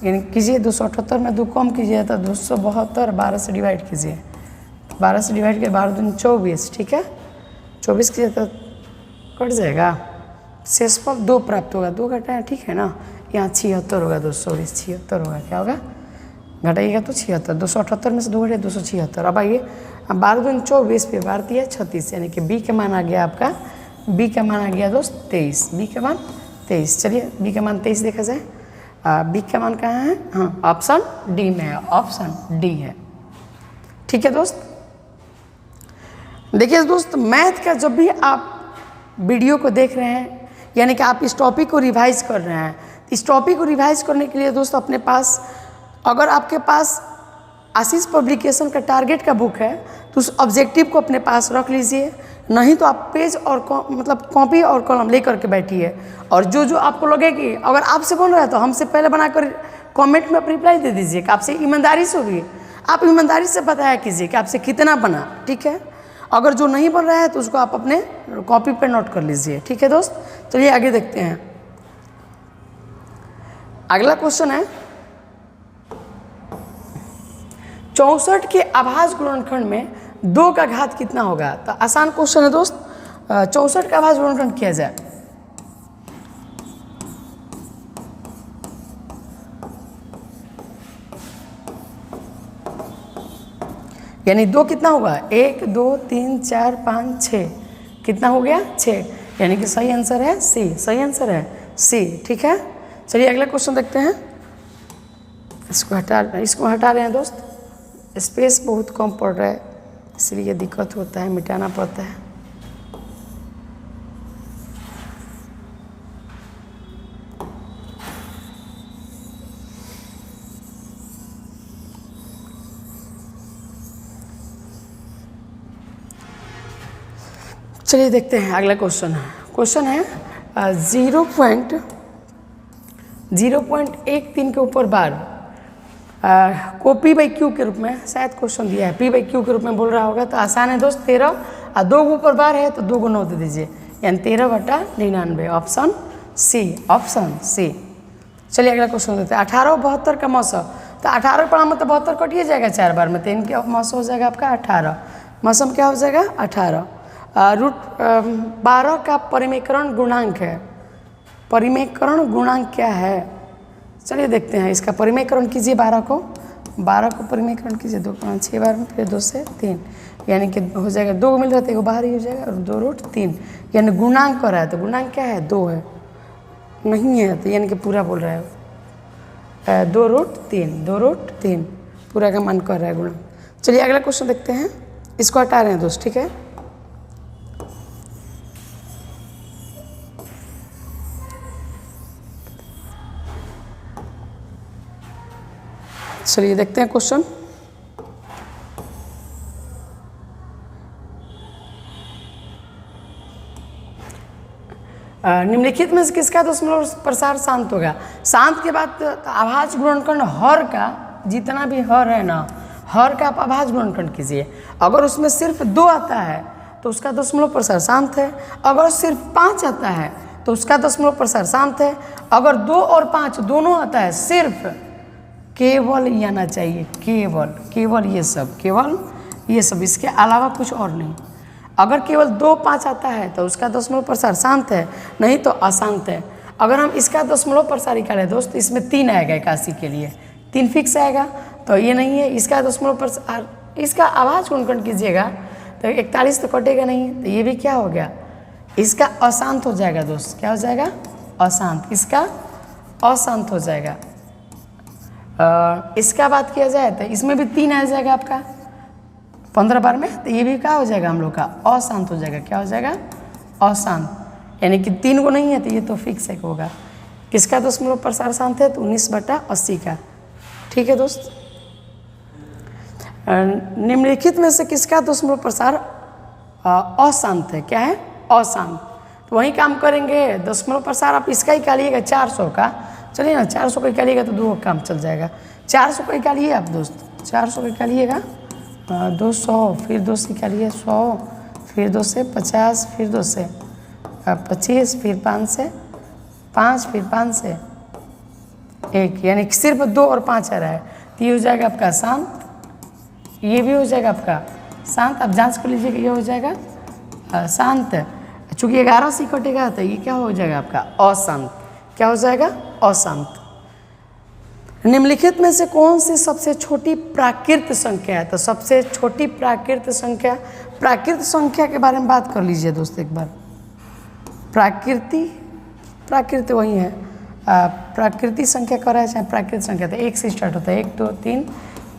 यानी कीजिए 278 में 2 कम कीजिए तो 272, 12 से डिवाइड कीजिए। 12 से डिवाइड किए 12 दूनी 24, ठीक है, 24 कीजिए तो कट जाएगा। शेषफल 2 प्राप्त होगा, 2 घटाए, ठीक है ना। यहाँ 76 होगा, 220 76 होगा, क्या होगा? घटाइएगा तो 76, 278 में से 2 घटे 276। अब आइए 12 दूनी 24 पे 12 दिया 36, यानी कि बी का मान आ गया आपका, बी का मान आ गया दोस्त 23, बी का मान 23। चलिए बी का मान 23 देखा जाए। बी का मान कहाँ है? हाँ ऑप्शन डी में है, ऑप्शन डी है। ठीक है दोस्त। देखिए दोस्त, मैथ का जब भी आप वीडियो को देख रहे हैं, यानी कि आप इस टॉपिक को रिवाइज कर रहे हैं, इस टॉपिक को रिवाइज करने के लिए दोस्त अपने पास, अगर आपके पास आशीष पब्लिकेशन का टारगेट का बुक है तो उस ऑब्जेक्टिव को अपने पास रख लीजिए। नहीं तो आप पेज और मतलब कॉपी और कलम लेकर के बैठिए, और जो जो आपको लगे कि अगर आपसे बन रहा है तो हमसे पहले बनाकर कमेंट में रिप्लाई दे दीजिए कि आपसे ईमानदारी से होगी। आप ईमानदारी से बताया कीजिए कि आपसे कितना बना, ठीक है। अगर जो नहीं बन रहा है तो उसको आप अपने कॉपी पे नोट कर लीजिए, ठीक है दोस्त। चलिए आगे देखते हैं। अगला क्वेश्चन है 64 के अभाज्य गुणनखंड में 2 का घात कितना होगा। तो आसान क्वेश्चन है दोस्त। 64 का अभाज्य गुणनखंड किया जाए, यानी 2 कितना होगा, 1 2 3 4 5 6, कितना हो गया 6, यानी कि सही आंसर है सी, सही आंसर है सी, ठीक है। चलिए अगला क्वेश्चन देखते हैं। इसको हटा रहे हैं दोस्त, स्पेस बहुत कम पड़ रहा है इसलिए दिक्कत होता है, मिटाना पड़ता है। चलिए देखते हैं अगला क्वेश्चन। क्वेश्चन है 0.13 के ऊपर बार को पी बाई क्यू के रूप में, शायद क्वेश्चन दिया है पी बाई क्यू के रूप में बोल रहा होगा। तो आसान है दोस्त, 13 और 2 के ऊपर बार है तो 2 को 9 दे दीजिए, यानी 13/99, ऑप्शन सी, ऑप्शन सी। चलिए अगला क्वेश्चन देते हैं। 18 72 का मौसम, तो 18 पर मतलब 72 कटिए जाएगा 4 बार में, तो इनके मौसम हो जाएगा आपका 18, मौसम क्या हो जाएगा 18। रूट 12 का परिमेकरण गुणांक है, परिमेकरण गुणांक क्या है। चलिए देखते हैं, इसका परिमेकरण कीजिए 12 को परिमेकरण कीजिए 2 5 6 बार में, फिर 2 से 3, यानी कि हो जाएगा 2 मिल रहा था, 1 बाहर ही हो जाएगा, और 2√3, यानी गुणांक कर रहा है, तो गुणांक क्या है 2 है, नहीं है तो यानी कि पूरा बोल रहा है 2√3 पूरा का मान कर रहा है गुणांक। चलिए अगला क्वेश्चन देखते हैं, इसको हटा रहे हैं दोस्त, ठीक है। चलिए देखते हैं क्वेश्चन। निम्नलिखित में से किसका दशमलव प्रसार शांत होगा। शांत के बाद अभाज्य गुणनखंड हर का, जितना भी हर है ना, हर का आप अभाज्य गुणनखंड कीजिए। अगर उसमें सिर्फ 2 आता है तो उसका दशमलव प्रसार शांत है, अगर सिर्फ 5 आता है तो उसका दशमलव प्रसार शांत है, अगर 2 और 5 दोनों आता है, सिर्फ केवल ये आना चाहिए, केवल ये सब, केवल ये सब, इसके अलावा कुछ और नहीं। अगर केवल 2 5 आता है तो उसका दशमलव प्रसार शांत है, नहीं तो अशांत है। अगर हम इसका दशमलव प्रसार निकालें दोस्त, इसमें 3 आएगा 81 के लिए, 3 फिक्स आएगा, तो ये नहीं है। इसका दशमलव प्रसार, इसका अभाज्य गुणनखंड कीजिएगा तो 41 तो कटेगा नहीं, तो ये भी क्या हो गया, इसका अशांत हो जाएगा दोस्त, क्या हो जाएगा अशांत, इसका अशांत हो जाएगा। इसका बात किया जाए तो इसमें भी 3 आ जाएगा आपका 15 बार में, तो ये भी क्या हो जाएगा हम लोग का अशांत हो जाएगा, क्या हो जाएगा अशांत, यानी कि 3 को नहीं है तो ये तो फिक्स है होगा। किसका दशमलव प्रसार शांत है, तो 19/80 का, ठीक है दोस्त। निम्नलिखित में से किसका दशमलव प्रसार अशांत है, क्या है अशांत, तो वही काम करेंगे। दशमलव प्रसार आप इसका ही निकालिएगा 400 का, चलिए ना 400 का निकालिएगा तो 2 काम चल जाएगा। 400 का निकालिए आप दोस्त, 400 का निकालिएगा, 200, फिर 2 से निकालिए 100, फिर 2 से 50, फिर 2 से 25, फिर 5 से 5, फिर 5 से 1, यानी कि सिर्फ 2 और 5 आ रहा है, तो ये हो जाएगा आपका शांत, ये भी हो जाएगा आपका शांत। आप जांच कर लीजिएगा, ये हो जाएगा शांत। चूँकि 11 से कटेगा तो ये क्या हो जाएगा आपका अशांत, क्या हो जाएगा अशांत। निम्नलिखित में से कौन सी सबसे छोटी प्राकृत संख्या है, तो सबसे छोटी प्राकृत संख्या के बारे में बात कर लीजिए दोस्त एक बार। प्राकृत वही है, प्राकृतिक संख्या कर रहा है, चाहे प्राकृत संख्या, तो 1 से स्टार्ट होता है, 1 2 3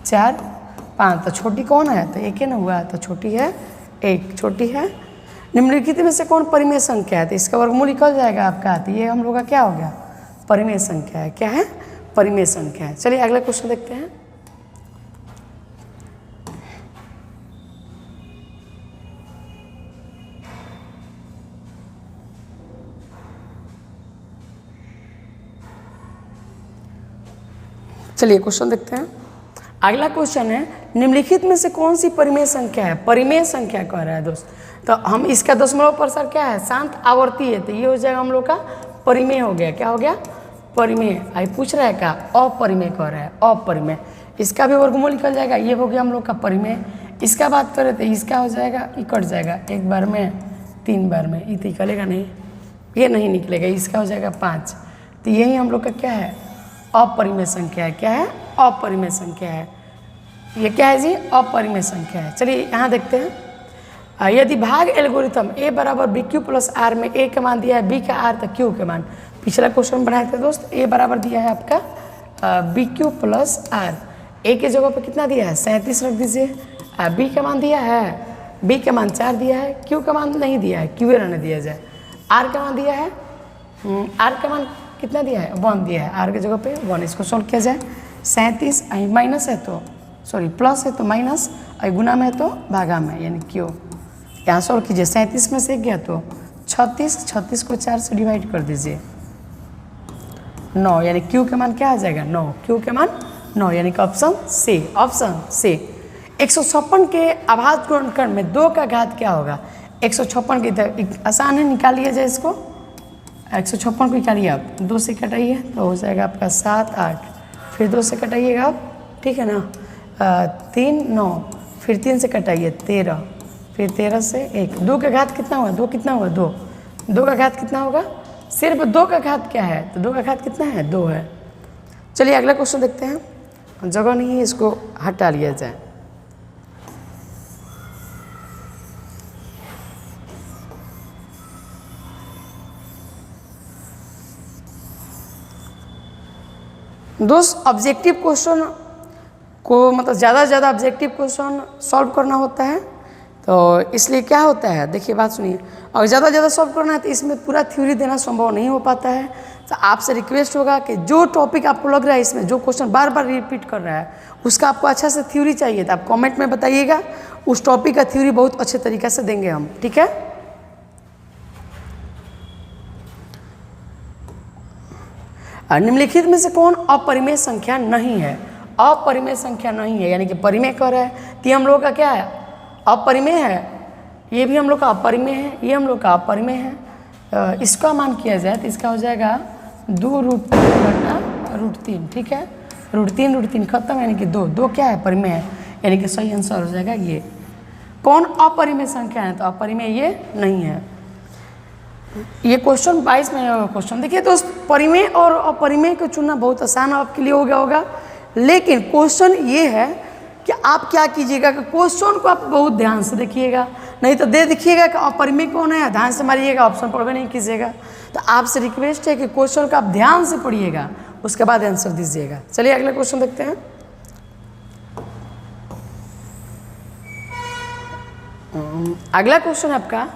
4 5, तो छोटी कौन है, तो 1 ही ना हुआ, तो छोटी है 1, छोटी है। निम्नलिखित में से कौन परिमेय संख्या है, तो इसका वर्गमूल निकल जाएगा आपका, तो ये हम लोग का क्या हो गया परिमेय संख्या है, क्या है परिमेय संख्या है। चलिए अगला क्वेश्चन देखते हैं। चलिए क्वेश्चन देखते हैं। अगला क्वेश्चन है निम्नलिखित में से कौन सी परिमेय संख्या है, परिमेय संख्या कह रहा है दोस्त। तो हम इसका दशमलव प्रसार क्या है, शांत आवर्ती है, तो ये हो जाएगा हम लोग का परिमेय हो गया। क्या हो गया, परिमेय। आई पूछ रहा है क्या, अपरिमेय कह रहा है, अपरिमेय। इसका भी वर्गमूल निकल जाएगा, ये हो गया हम लोग का परिमेय। इसका बात करें तो इसका हो जाएगा, ये कट जाएगा, एक बार में 3 बार में, ये निकलेगा नहीं, ये नहीं निकलेगा, इसका हो जाएगा 5। तो यही हम लोग का क्या है, अपरिमेय संख्या है। क्या है, अपरिमेय संख्या है। ये क्या है जी, अपरिमेय संख्या है। चलिए यहाँ देखते हैं, यदि भाग एल्गोरिथम a बराबर बी क्यू प्लस आर में a का मान दिया है b का r तो q के मान, पिछला क्वेश्चन बनाए थे दोस्त, a बराबर दिया है आपका B Q plus R, a के जगह पे कितना दिया है 37 रख दीजिए, b का मान दिया है, b का मान 4 दिया है, q का मान नहीं दिया है, q रहने दिया जाए, r का मान दिया है, r का मान कितना दिया है 1 दिया है, r के जगह पे 1। इसको सॉल्व किया जाए, 37 माइनस है तो सॉरी प्लस है तो माइनस, और गुना में है तो भागा में, यानी क्यू। यहाँ सॉल्व कीजिए, 37 में से 1 गया तो 36, 36 को 4 से डिवाइड कर दीजिए, 9, यानी क्यू के मान क्या आ जाएगा 9, क्यू के मान 9, यानी कि ऑप्शन सी, ऑप्शन सी। 156 के आभाज्य गुणनखंड में 2 का घात क्या होगा, 156 की तरह आसान है, निकालिए जाए इसको, 156 को निकालिए आप, 2 से कटाइए तो हो जाएगा आपका 7, 8, फिर 2 से कटाइएगा आप, ठीक है ना, 3, 9, फिर 3 से कटाइए 13, फिर 13 से 1, 2 का घात कितना हुआ, 2 कितना हुआ 2, 2 का घात कितना होगा, सिर्फ 2 का घात क्या है, तो 2 का घात कितना है 2 है। चलिए अगला क्वेश्चन देखते हैं, जगह नहीं है इसको हटा लिया जाए। दोस्त ऑब्जेक्टिव क्वेश्चन को मतलब ज़्यादा से ज़्यादा ऑब्जेक्टिव क्वेश्चन सॉल्व करना होता है, तो इसलिए क्या होता है, देखिए बात सुनिए, और ज़्यादा से ज़्यादा सॉल्व करना है तो इसमें पूरा थ्योरी देना संभव नहीं हो पाता है। तो आपसे रिक्वेस्ट होगा कि जो टॉपिक आपको लग रहा है इसमें जो क्वेश्चन बार बार रिपीट कर रहा है उसका आपको अच्छा से थ्योरी चाहिए तो आप कमेंट में बताइएगा, उस टॉपिक का थ्योरी बहुत अच्छे तरीके से देंगे हम, ठीक है। निम्नलिखित में से कौन अपरिमेय संख्या नहीं है, अपरिमेय संख्या नहीं है, यानी कि परिमेय कह रहा है तो हम लोग का क्या है अपरिमेय है, ये भी हम लोग का अपरिमेय है, ये हम लोग का अपरिमेय है। इसका मान किया जाए तो इसका हो जाएगा 2√3/√3, ठीक है, √3 खत्म, यानी कि 2 क्या है परिमेय है, यानी कि सही आंसर हो जाएगा ये। कौन अपरिमेय संख्या है, तो अपरिमेय ये नहीं है। ये क्वेश्चन 22 में क्वेश्चन देखिए दोस्त, परिमेय और अपरिमेय को चुनना बहुत आसान आपके लिए हो गया होगा, लेकिन क्वेश्चन ये है कि आप क्या कीजिएगा कि क्वेश्चन को आप बहुत ध्यान से देखिएगा, नहीं तो दे देखिएगा कि अपरिमेय कौन है, ध्यान से मारिएगा, ऑप्शन पढ़वे नहीं कीजिएगा। तो आपसे रिक्वेस्ट है कि क्वेश्चन को आप ध्यान से पढ़िएगा, उसके बाद आंसर दीजिएगा। चलिए अगला क्वेश्चन देखते हैं। अगला क्वेश्चन आपका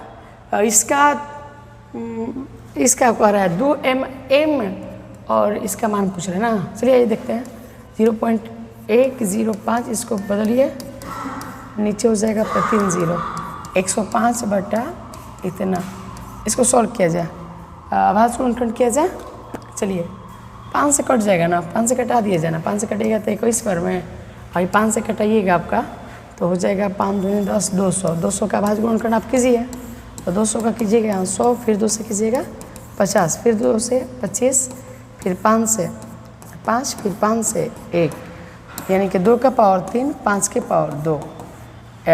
इसका कह रहा है 2mm और इसका मान पूछ रहे हैं ना। चलिए ये देखते हैं, 0.105, इसको बदलिए, नीचे हो जाएगा 3 0, 105 बटा इतना, इसको सॉल्व किया जाए, आभाज्य गुणनखंड किया जाए। चलिए 5 से कट जाएगा ना, 5 से कटा दिया जाए ना, 5 से कटेगा तो 21 बार में, भाई 5 से कटाइएगा आपका तो हो जाएगा 5 दूनी 10, 200, 200 का आभाज्य गुणनखंड आप कीजिए, तो 200 का कीजिएगा यहाँ 100, फिर 2 से कीजिएगा 50, फिर 2 से 25, फिर 5 से 5, फिर 5 से 1, यानी कि 2 का पावर 3, 5 के पावर 2,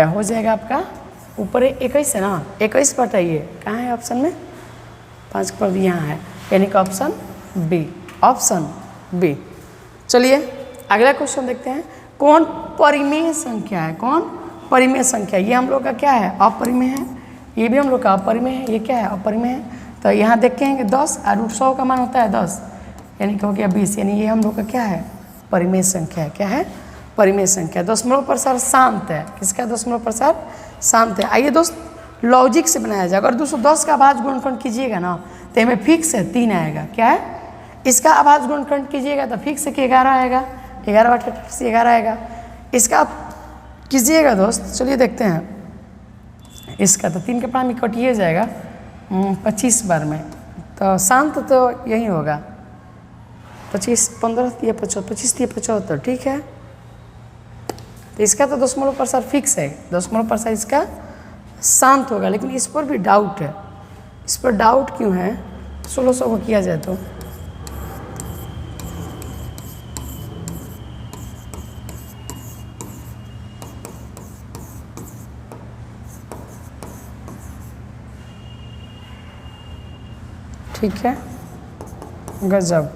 हो जाएगा आपका ऊपर 21 है ना, 21 बटाइए, कहाँ है ऑप्शन में, 5 का पावर यहाँ है, यानी कि ऑप्शन बी, ऑप्शन बी। चलिए अगला क्वेश्चन देखते हैं, कौन परिमेय संख्या है, कौन परिमेय संख्या, ये हम लोग का क्या है अपरिमेय है, ये भी हम लोग का अपरिमेय है, ये क्या है अपरिमेय है। तो यहाँ देखेंगे 10 और √100 का मान होता है 10, यानी कि हो गया 20, यानी ये हम लोग का क्या है परिमेय संख्या है, क्या है परिमेय संख्या। दशमलव प्रसार शांत है, किसका दशमलव प्रसार शांत है। आइए दोस्त लॉजिक से बनाया जाए, अगर 210 का आभाज्य गुणनखंड कीजिएगा ना तो हमें फिक्स है 3 आएगा, क्या है, इसका आभाज्य गुणनखंड कीजिएगा तो फिक्स है कि 11 आएगा, 11 बटा 11 आएगा, इसका कीजिएगा दोस्त। चलिए देखते हैं इसका, तो 3 के पानी में कटिए जाएगा 25 बार में, तो शांत तो यही होगा, 25 15 या 75, 25 या 75, ठीक है, तो इसका तो दशमलव प्रसार फिक्स है, दशमलव प्रसार इसका शांत होगा, लेकिन इस पर भी डाउट है। इस पर डाउट क्यों है? 1600 को किया जाए तो ठीक है, गजब,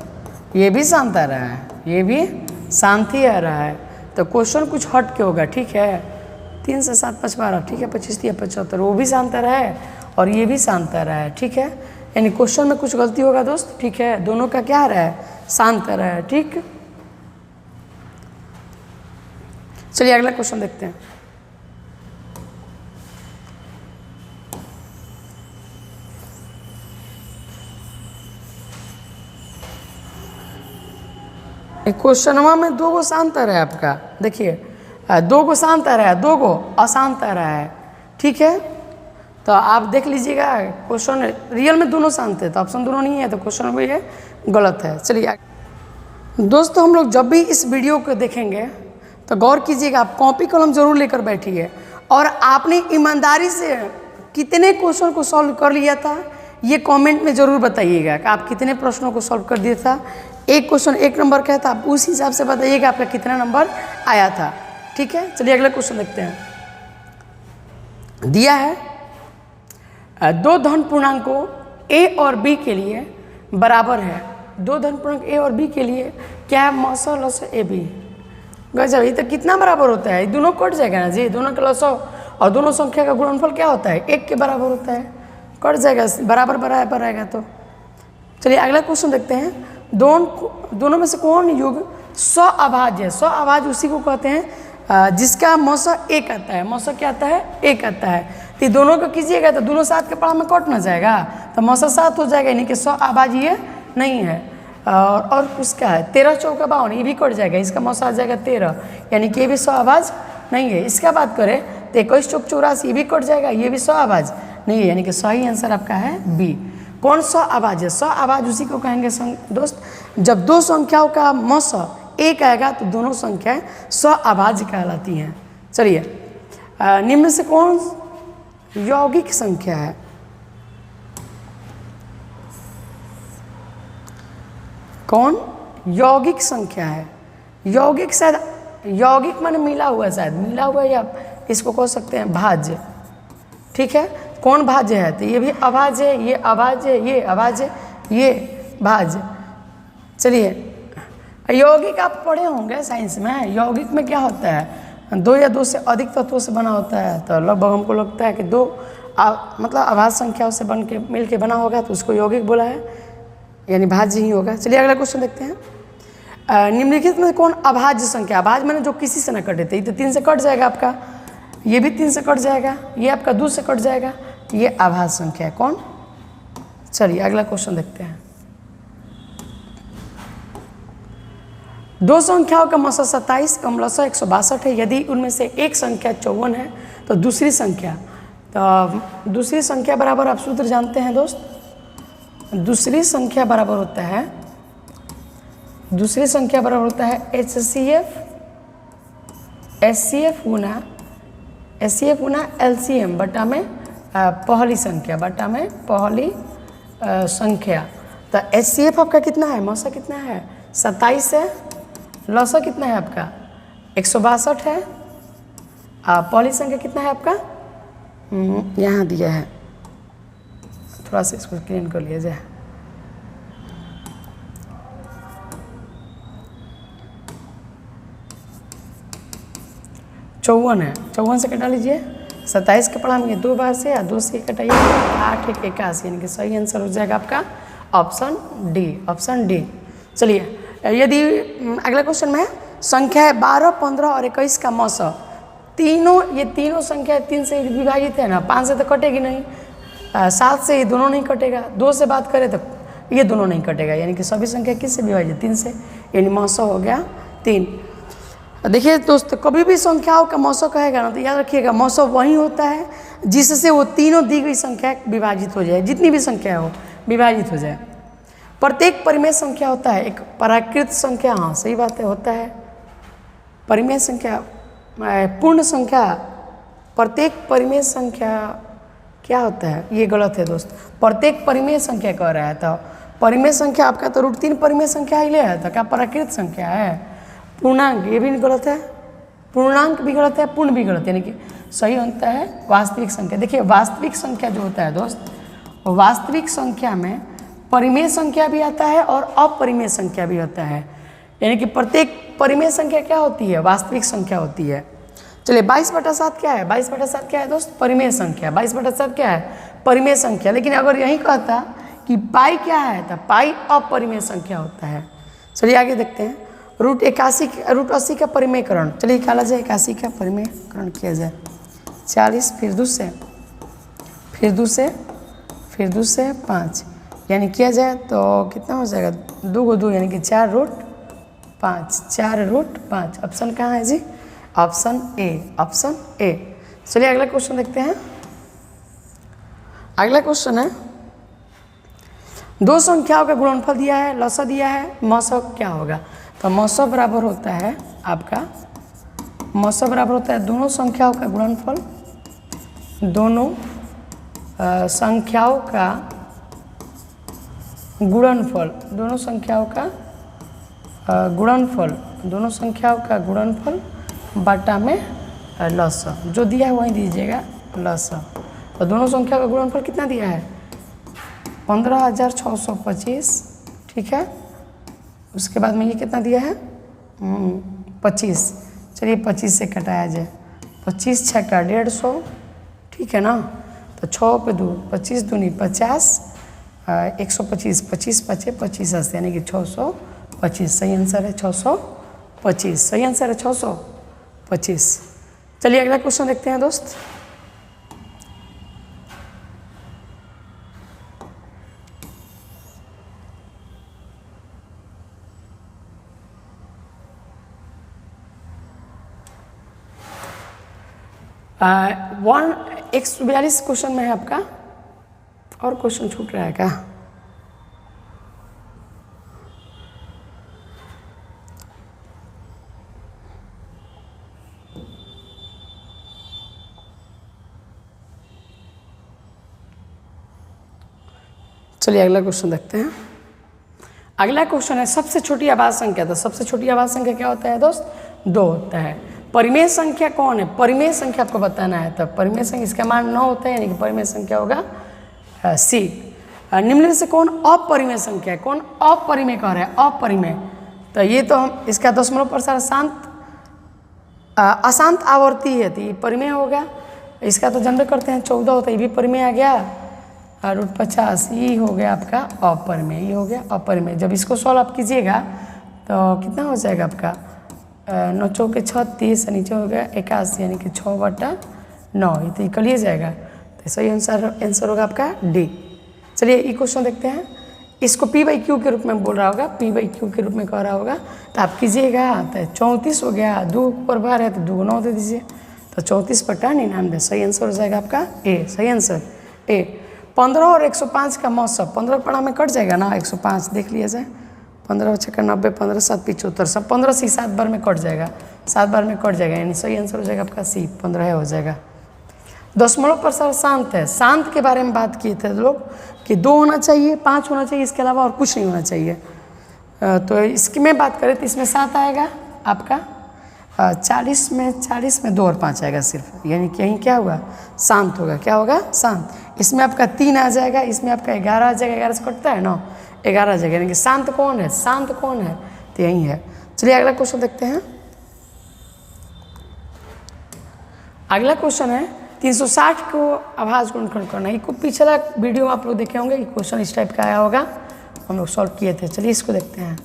ये भी शांत आ रहा है, ये भी शांत ही आ रहा है। तो क्वेश्चन कुछ हट के होगा, ठीक है। 3 से 7 5 12, ठीक है, 25 3 75, वो भी शांत आ रहा है और ये भी शांत आ रहा है, ठीक है। यानी क्वेश्चन में कुछ गलती होगा दोस्त, ठीक है। दोनों का क्या आ रहा है? शांत आ रहा है, ठीक। चलिए अगला क्वेश्चन देखते हैं। क्वेश्चनवा में 2 गो शांत आ रहा है आपका, देखिए 2 गो शांत आ रहा है, 2 गो अशांत आ रहा है, ठीक है। तो आप देख लीजिएगा, क्वेश्चन रियल में दोनों शांत है, तो ऑप्शन दोनों नहीं है, तो क्वेश्चन में ये गलत है। चलिए दोस्तों, हम लोग जब भी इस वीडियो को देखेंगे तो गौर कीजिएगा, आप कॉपी कलम जरूर लेकर बैठिए और आपने ईमानदारी से कितने क्वेश्चन को सॉल्व कर लिया था ये कमेंट में ज़रूर बताइएगा कि आप कितने प्रश्नों को सॉल्व कर दिया था। एक क्वेश्चन 1 नंबर का है, तो आप उस हिसाब से बताइएगा आपका कितना नंबर आया था, ठीक है। चलिए अगला क्वेश्चन देखते हैं। दिया है 2 धन पूर्णांकों a और b के लिए बराबर है। 2 धन पूर्णांक a और b के लिए क्या है? मौसा लसा ए बी। गजब, ये तो कितना बराबर होता है? दोनों कट जाएगा ना जी, दोनों का लसा और दोनों संख्या का गुणनफल क्या होता है? 1 के बराबर होता है, कट जाएगा, बराबर बराबर आएगा। तो चलिए अगला क्वेश्चन देखते हैं। दोनों में से कौन युग स्वअभाज्य है? स्वअभाज्य उसी को कहते हैं जिसका मौसा 1 आता है। मौसा क्या आता है? 1 आता है। तो दोनों को कीजिएगा तो दोनों 7 के पढ़ा में कट ना जाएगा, तो मौसा 7 हो जाएगा, यानी कि स्वअभाज्य ये नहीं है। और उसका है 13 चौका 52, ये भी कट जाएगा, इसका मौसा आ जाएगा 13, यानी कि ये भी स्वअभाज्य नहीं है। इसका बात करें तो 21 चौक 84, ये भी कट जाएगा, ये भी स्वअभाज्य नहीं है, यानी कि सही आंसर आपका है बी। कौन स्वअभाज्य? स्वअभाज्य उसी को कहेंगे दोस्त, जब 2 संख्याओं का मौसा 1 आएगा तो दोनों संख्याएं स्वअभाज्य कहलाती हैं। चलिए निम्न से कौन यौगिक संख्या है? कौन यौगिक संख्या है? यौगिक शायद, यौगिक माने मिला हुआ, शायद मिला हुआ, या इसको कह सकते हैं भाज्य, ठीक है। कौन भाज्य है? तो ये भी अभाज्य है, ये अभाज्य है, ये अभाज्य, ये भाज्य। चलिए यौगिक आप पढ़े होंगे साइंस में। यौगिक में क्या होता है? 2 या 2 से अधिक तत्वों से बना होता है, तो लगभग हमको लगता है कि 2 मतलब अभाज्य संख्याओं से बन के मिल के बना होगा, तो उसको यौगिक बोला है, यानी भाज्य ही होगा। चलिए अगला क्वेश्चन देखते हैं। निम्नलिखित में कौन अभाज्य संख्या? अभाज्य मैंने जो किसी से न कटे थे, तो 3 से कट जाएगा आपका, ये भी 3 से कट जाएगा, ये आपका 2 से कट जाएगा, ये अभाज्य संख्या है। कौन? चलिए अगला क्वेश्चन देखते हैं। 2 संख्याओं का मौसा 27 एवं लसा 162 है। यदि उनमें से एक संख्या 54 है तो दूसरी संख्या, तो दूसरी संख्या बराबर, आप सूत्र जानते हैं दोस्त, दूसरी संख्या बराबर होता है, दूसरी संख्या बराबर होता है HCF गुना LCM बटा में पहली संख्या, बटा में पहली संख्या। तो HCF आपका कितना है? मौसा कितना है? 27 है। लौसा कितना है आपका? 162 है। पहली संख्या कितना है आपका? यहाँ दिया है, थोड़ा सा इसको क्लीन कर लिया जाए। चौवन है, 54 से कटा लीजिए। 27 के पढ़ाएंगे 2 बार से, या 2 से कटाइए 8 1 81, यानी कि सही आंसर हो जाएगा आपका ऑप्शन डी, ऑप्शन डी। चलिए यदि अगला क्वेश्चन में संख्या है 12 15 और 21 का मौसा, तीनों, ये तीनों संख्या 3 से विभाजित है ना, 5 से तो कटेगी नहीं, 7 से ये दोनों नहीं कटेगा, 2 से बात करें तो ये दोनों नहीं कटेगा, यानी कि सभी संख्या किस से विभाजित? 3 से, यानी मौसा हो गया 3। देखिए दोस्त, कभी भी संख्याओं का मौसा कहेगा ना तो याद रखिएगा, मौसा वही होता है जिससे वो तीनों दी गई संख्या विभाजित हो जाए, जितनी भी संख्या हो विभाजित हो जाए। प्रत्येक परिमेय संख्या होता है एक प्राकृत संख्या, हाँ सही बात है, होता है परिमेय संख्या, पूर्ण संख्या, प्रत्येक परिमेय संख्या क्या होता है, ये गलत है दोस्त। प्रत्येक परिमेय संख्या कह रहा है, तो परिमेय संख्या आपका तो √3 परिमेय संख्या ही ले है, तो क्या प्राकृत संख्या है? पूर्णांक, ये भी गलत है, पूर्णांक भी गलत है, पूर्ण भी गलत है, यानी कि सही होता है वास्तविक संख्या। देखिए वास्तविक संख्या जो होता है दोस्त, वास्तविक संख्या में परिमेय संख्या भी आता है और अपरिमेय संख्या भी होता है, यानी कि प्रत्येक परिमेय संख्या क्या होती है? वास्तविक संख्या होती है। चलिए 22/7 क्या है? 22/7 क्या है दोस्त? परिमेय संख्या। 22/7 क्या है? परिमेय संख्या। लेकिन अगर यही कहता कि पाई क्या है, तो पाई अपरिमेय संख्या होता है। चलिए आगे देखते हैं, √80 का परिमेयकरण। चलिए निकाला जाए, 81 का परिमेयकरण किया जाए। 40 फिर 2 से, फिर 2 से, फिर 2 से 5, यानी किया जाए तो कितना हो जाएगा? 2 को 2 यानी कि 4√5, 4√5। ऑप्शन कहाँ है जी? Option A, option A. चलिए अगला क्वेश्चन देखते हैं। अगला क्वेश्चन है, दो संख्याओं का गुणनफल दिया है, लसा दिया है, मौसा क्या होगा? तो मौसा बराबर होता है आपका, मौसा बराबर होता है दोनों संख्याओं का गुणनफल, दोनों संख्याओं का गुणनफल, दोनों संख्याओं का गुणनफल, दोनों संख्याओं का गुणनफल बटा में लसा। जो दिया है वही दीजिएगा लसा। और दोनों संख्या का गुणनफल कितना दिया है? 15,625, ठीक है। उसके बाद में ये कितना दिया है? 25। चलिए 25 से कटाया जाए, 25 6 का 150, ठीक है ना। तो 6 पे 2, 25 दूनी 50, 125, 25 5 25 यानी कि 625। सही आंसर है 625, सही आंसर है 625। चलिए अगला क्वेश्चन देखते हैं दोस्त। वन 142 क्वेश्चन में है आपका, और क्वेश्चन छूट रहा है क्या? चलिए अगला क्वेश्चन देखते हैं। अगला क्वेश्चन है सबसे छोटी आवाज संख्या। तो सबसे छोटी आवाज संख्या क्या होता है दोस्त? 2 होता है। परिमेय संख्या कौन है? परिमेय संख्या आपको बताना है। तो परिमेय संख्या, इसका मान 9 होता है, यानी कि परिमेय संख्या होगा सी। निम्न में से कौन अपरिमेय संख्या है? कौन अपरिमेय कह रहा है? अपरिमेय। तो ये तो हम इसका दशमलव प्रसार अशांत आवर्ती है, तो ये परिमेय होगा। इसका तो जनरल करते हैं 14 होता है, ये भी परिमेय आ गया। √50 ये हो गया आपका अपरिमेय, ये हो गया अपरिमेय। जब इसको सॉल्व आप कीजिएगा तो कितना हो जाएगा आपका? 9 चौके 36, नीचे हो गया 81, यानी कि 6/9। ये तो निकल ही जाएगा। तो सही आंसर होगा आपका डी। चलिए ये क्वेश्चन देखते हैं। इसको P/Q के रूप में बोल रहा होगा, P/Q के रूप में कह रहा होगा, तो आप कीजिएगा। तो 34 हो गया, 2 पर बार है तो 2 को 9 दे दीजिए, तो 34/99। सही आंसर हो जाएगा आपका ए, सही आंसर ए। 15 और 105 का मौसम 15 पढ़ा में कट जाएगा ना, 105 देख लिया जाए। 15 6 90, 15 7 75, सब 15 से 7 बार में कट जाएगा, 7 बार में कट जाएगा, यानी सही आंसर हो जाएगा आपका सी, 15 हो जाएगा। दशमलव प्रसार शांत है। शांत के बारे में बात किए थे लोग कि 2 होना चाहिए, 5 होना चाहिए, इसके अलावा और कुछ नहीं होना चाहिए। तो इसकी में बात करें तो इसमें 7 आएगा आपका, 40 में 2 और 5 आएगा सिर्फ, यानी कि यहीं क्या होगा? शांत होगा। क्या होगा? शांत। इसमें आपका 3 आ जाएगा, इसमें आपका 11 आ जाएगा, 11 से कटता है ना, 11 आ जाएगा, यानी कि शांत कौन है? शांत कौन है? तो यही है। चलिए अगला क्वेश्चन देखते हैं। अगला क्वेश्चन है 360 को आभाज्य गुणनखंड करना। ये को पिछला वीडियो आप लोग देखे होंगे, ये क्वेश्चन इस टाइप का आया होगा, हम लोग सॉल्व किए थे। चलिए इसको देखते हैं।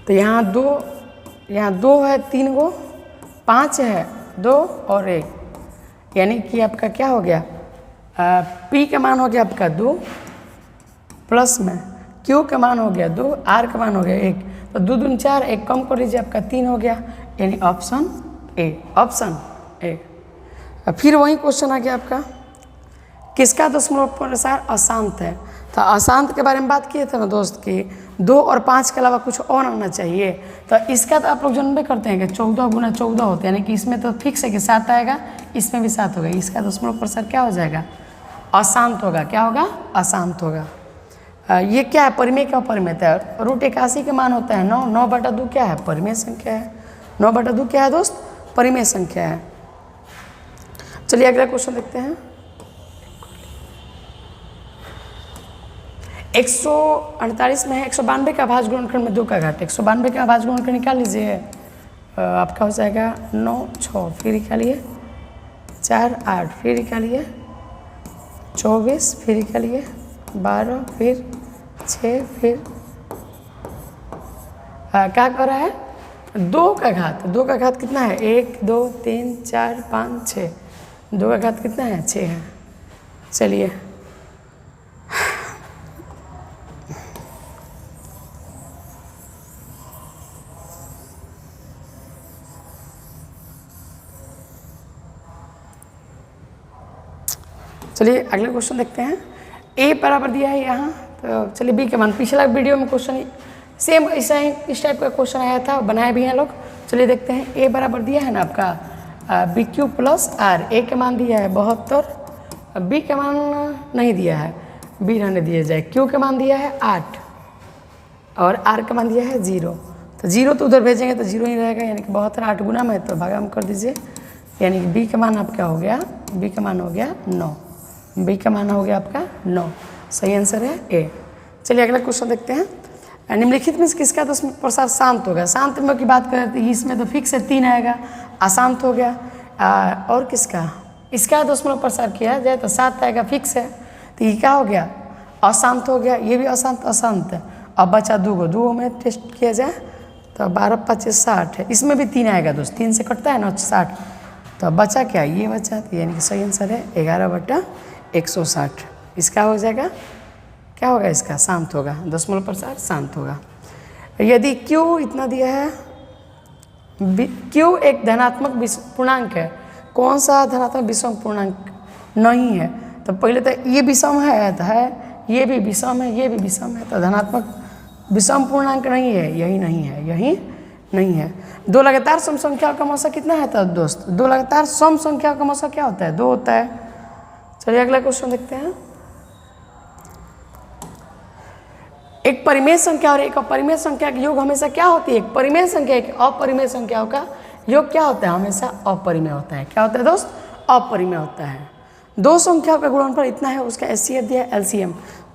तो यहाँ 2 है, 3 को 5 है, 2 और 1, यानी कि आपका क्या हो गया? P का मान हो गया आपका 2, प्लस में Q का मान हो गया 2, R का मान हो गया 1, तो 2 दूनी 4, 1 कम कर लीजिए, आपका 3 हो गया, यानी ऑप्शन ए, ऑप्शन ए। फिर वही क्वेश्चन आ गया आपका किसका दशमलव प्रसार अशांत है। तो अशांत के बारे में बात किए थे ना दोस्त कि 2 और 5 के अलावा कुछ और आना चाहिए। तो इसका तो आप लोग जानबे करते हैं कि 14 गुना 14 होते हैं, यानी कि इसमें तो फिक्स है कि 7 आएगा, इसमें भी 7 होगा। इसका दशमलव प्रसार क्या हो जाएगा, अशांत होगा। क्या होगा, अशांत होगा। ये क्या है, परिमेय क्या परिमेय है, √81 के मान होता है 9। 9/2 क्या है, परिमेय संख्या है। 9/2 क्या है दोस्त, परिमेय संख्या है। चलिए अगला क्वेश्चन देखते हैं। 148 में है 192 का भाज्य गुणनखंड में 2 का घात। 192 का भाज्य गुणनखंड निकाल लीजिए, आपका हो जाएगा 9 6, फिर निकालिए 4 8, फिर निकालिए 24, फिर निकालिए 12, फिर 6, फिर क्या कर रहा है, 2 का घात। 2 का घात कितना है, 1 2 3 4 5 6। 2 का घात कितना है, 6 है। चलिए चलिए अगले क्वेश्चन देखते हैं। ए बराबर दिया है यहाँ, तो चलिए बी के मान। पिछला वीडियो में क्वेश्चन सेम ऐसा ही इस टाइप का क्वेश्चन आया था, बनाए भी हैं लोग। चलिए देखते हैं। ए बराबर दिया है ना आपका BQ + R। ए के मान दिया है 72, बी के मान नहीं दिया है, बी रहने दिया जाए। क्यू के मान दिया है 8 और आर का मान दिया है 0। तो 0 तो उधर भेजेंगे तो 0 ही रहेगा, यानी कि 72 8 गुना में, तो भागाम कर दीजिए। यानी कि बी का मान आपका हो गया, बी का मान हो गया 9। बी का मान हो गया आपका 9। सही आंसर है ए। चलिए अगला क्वेश्चन देखते हैं। निम्नलिखित में किसका दशमलव प्रसार शांत होगा। शांत में की बात करें तो इसमें तो फिक्स है 3 आएगा, अशांत हो गया। और किसका, इसका दशमलव प्रसार किया जाए तो 7 आएगा, फिक्स है। तो ये क्या हो गया, अशांत हो गया। ये भी अशांत अशांत है। अब बचा 2 में टेस्ट किया जाए तो 12 25 60 है। इसमें भी 3 आएगा दोस्त, 3 से कटता है ना 60। तो बचा क्या, ये बचा। तो यानी कि सही आंसर है 11/160। इसका हो जाएगा, क्या होगा, इसका शांत होगा, दशमलव प्रसार शांत होगा। यदि Q इतना दिया है, Q एक धनात्मक पूर्णांक है। कौन सा धनात्मक विषम पूर्णांक नहीं है, तो पहले तो ये विषम है, तो है, ये भी विषम है, ये भी विषम है, तो धनात्मक विषम पूर्णांक नहीं है, यही नहीं है, यही नहीं है। 2 लगातार सम संख्याओं का मौसा कितना है, तो दोस्त 2 लगातार सम संख्याओं का मौसा क्या होता है, 2 होता है। चलिए अगला क्वेश्चन देखते हैं। एक परिमेय संख्या और एक अपरिमेय संख्या का योग हमेशा क्या होती है, एक परिमेय संख्या एक अपरिमेय संख्याओं का योग क्या होता है, हमेशा अपरिमेय होता है। क्या होता है दोस्त, अपरिमेय होता है। 2 संख्याओं का गुणनफल इतना है, उसका HCF दिया है, LCM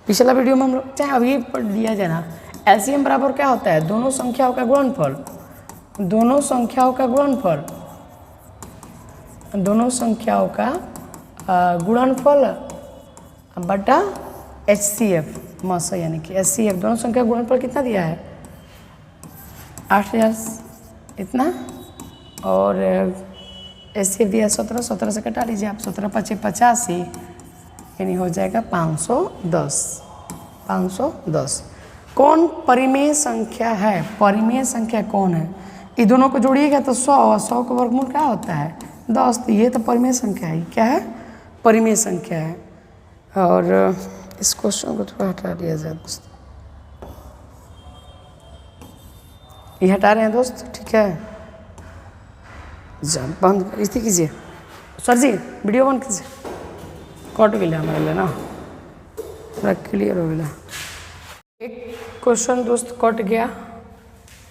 पिछला वीडियो में हम लोग चाहे अभी पढ़ लिया जाए ना। LCM बराबर क्या होता है, दोनों संख्याओं का गुणनफल, दोनों संख्याओं का गुणनफल, दोनों संख्याओं का गुणनफल बटा HCF मौसा, यानी कि HCF दोनों संख्या गुणनफल कितना दिया है, 8000 इतना, और HCF दिया 17, 17 से कटा लीजिए आप, 17 5 85, यानी हो जाएगा 510। 510 कौन परिमेय संख्या है, परिमेय संख्या कौन है, ये दोनों को जोड़िएगा तो 100, 100 का वर्गमूल क्या होता है 10। तो ये तो परिमेय संख्या है, क्या है, परिमेय संख्या है। और इस क्वेश्चन को थोड़ा हटा दिया जाए दोस्त, ये हटा रहे हैं दोस्त, ठीक है। जब बंद इसी कीजिए सर जी, वीडियो बंद कीजिए, कट गया हमारे लिए ना, पूरा क्लियर हो गया। एक क्वेश्चन दोस्त कट गया,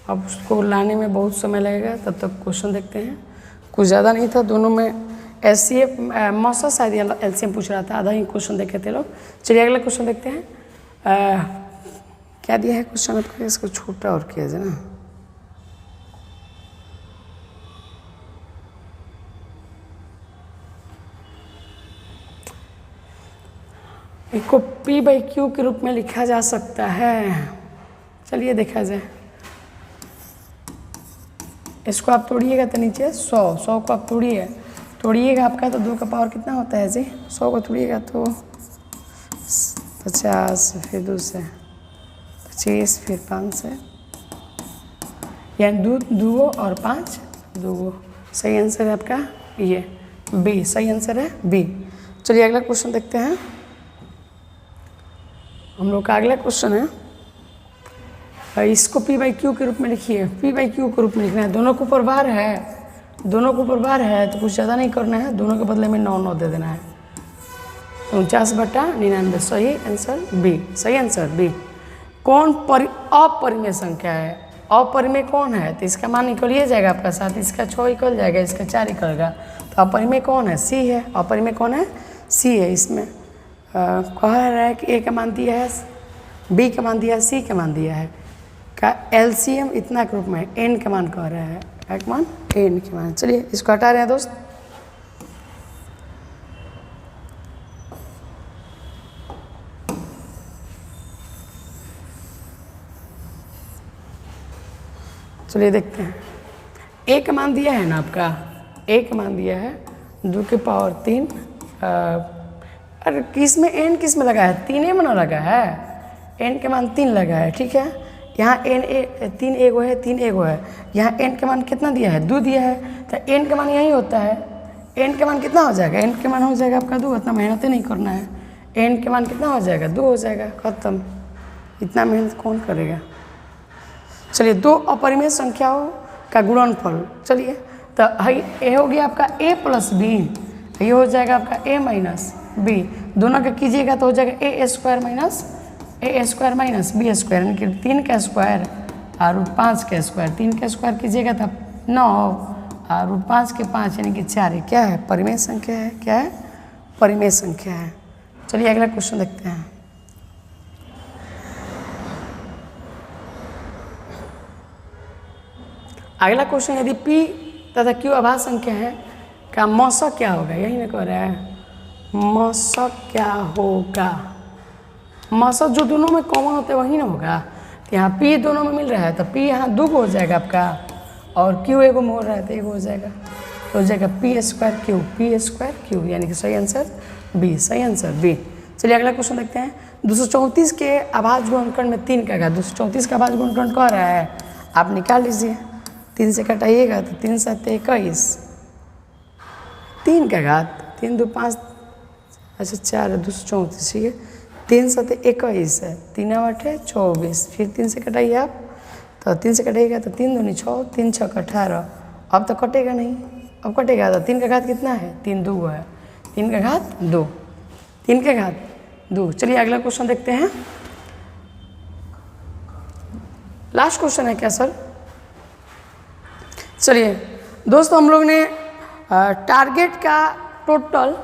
अब उसको लाने में बहुत समय लगेगा, तब तक क्वेश्चन देखते हैं। कुछ ज़्यादा नहीं था, दोनों में HCF मौसा शायद LCM पूछ रहा था, आधा ही क्वेश्चन देखे थे लोग। चलिए अगला क्वेश्चन देखते हैं। क्या दिया है क्वेश्चन आपको, इसको छोटा और किया जाए ना, इसको P/Q के रूप में लिखा जा सकता है। चलिए देखा जाए, इसको आप तोड़िएगा तो नीचे 100, 100 को आप तोड़िएगा आपका तो 2 का पावर कितना होता है जी, 100 को तोड़िएगा तो 50, फिर 2 से 25, फिर 5 से, यानी 2 और 5 2। सही आंसर है आपका ये बी, सही आंसर है बी। चलिए अगला क्वेश्चन देखते हैं। हम लोग का अगला क्वेश्चन है, इसको P/Q के रूप में लिखिए। P/Q के रूप में लिखना है, दोनों के ऊपर भार है, दोनों के ऊपर भार है तो कुछ ज़्यादा नहीं करना है, दोनों के बदले में 9 दे देना है। 49/99 सही आंसर बी, सही आंसर बी। कौन अपरिमेय संख्या है? अपरिमेय कौन है? तो इसका मान निकल ही जाएगा आपका 7, इसका 6 निकल जाएगा, इसका 4 निकलेगा। तो अपरिमेय कौन है? सी है। अपरिमेय कौन है? सी है। इसमें कह रहा है कि ए का मान दिया है, बी का मान दिया है, सी का मान दिया है, का एलसीएम इतना के रूप में एन का मान कह रहा है, एक मान एन के मान। चलिए इसको हटा रहे हैं दोस्त। चलिए देखते हैं, ए का मान दिया है ना आपका, ए का मान दिया है 2 की पावर 3। अरे किस में एन किस में लगा है? 3 में ना लगा है, एन के मान 3 लगा है, ठीक है। यहाँ एन 3 एगो है, 3 एगो है, यहाँ एन के मान कितना दिया है? 2 दिया है, तो एन के मान यही होता है। एन के मान कितना हो जाएगा? एन के मान हो जाएगा आपका 2, इतना मेहनत नहीं करना है। एन के मान कितना हो जाएगा? 2 हो जाएगा, खत्म। इतना मेहनत कौन करेगा? चलिए 2 अपरिमेय संख्याओं का गुणनफल। चलिए तो ये हो गया आपका a + b, ये हो जाएगा आपका a - b, दोनों का कीजिएगा तो हो जाएगा a² - b², यानी कि 3 का स्क्वायर और 5 का स्क्वायर। 3 का स्क्वायर कीजिएगा तो 9 और 5 के 5 यानी कि 4। क्या है? परिमेय संख्या है। क्या है? परिमेय संख्या है। चलिए अगला क्वेश्चन देखते हैं। अगला क्वेश्चन, यदि P तथा Q अभाज्य संख्या है का मौसक क्या होगा? यही ना कह रहा है, मौसक क्या होगा? मौसक जो दोनों में कॉमन होते हैं वही ना होगा। तो यहाँ P दोनों में मिल रहा है तो P यहाँ 2 हो जाएगा आपका, और Q एगो में हो रहा है तो 1 हो जाएगा, तो हो जाएगा P²Q, यानी कि सही आंसर बी, सही आंसर बी। चलिए अगला क्वेश्चन देखते हैं। 234 के अभाज्य गुणनखंड में 3 का घात, 234 का अभाज्य गुणनखंड कह रहा है, आप निकाल लीजिए। 3 से घटाइएगा तो 3 × 7 = 21, 3 का घात 3 × 2 = 5, अच्छा 4 है, 234, ठीक है। 3 × 7 = 21 है, 3 × 8 = 24, फिर 3 से घटाइए आप, तो 3 से घटाइएगा तो 3 × 2 = 6, 3 × 6 = 18। अब तो कटेगा नहीं, अब कटेगा तो 3 का घात कितना है? 3 2 है, 3 का घात 2, 3 का घात 2। चलिए अगला क्वेश्चन देखते हैं। लास्ट क्वेश्चन है क्या सर? चलिए दोस्तों, हम लोग ने टारगेट का टोटल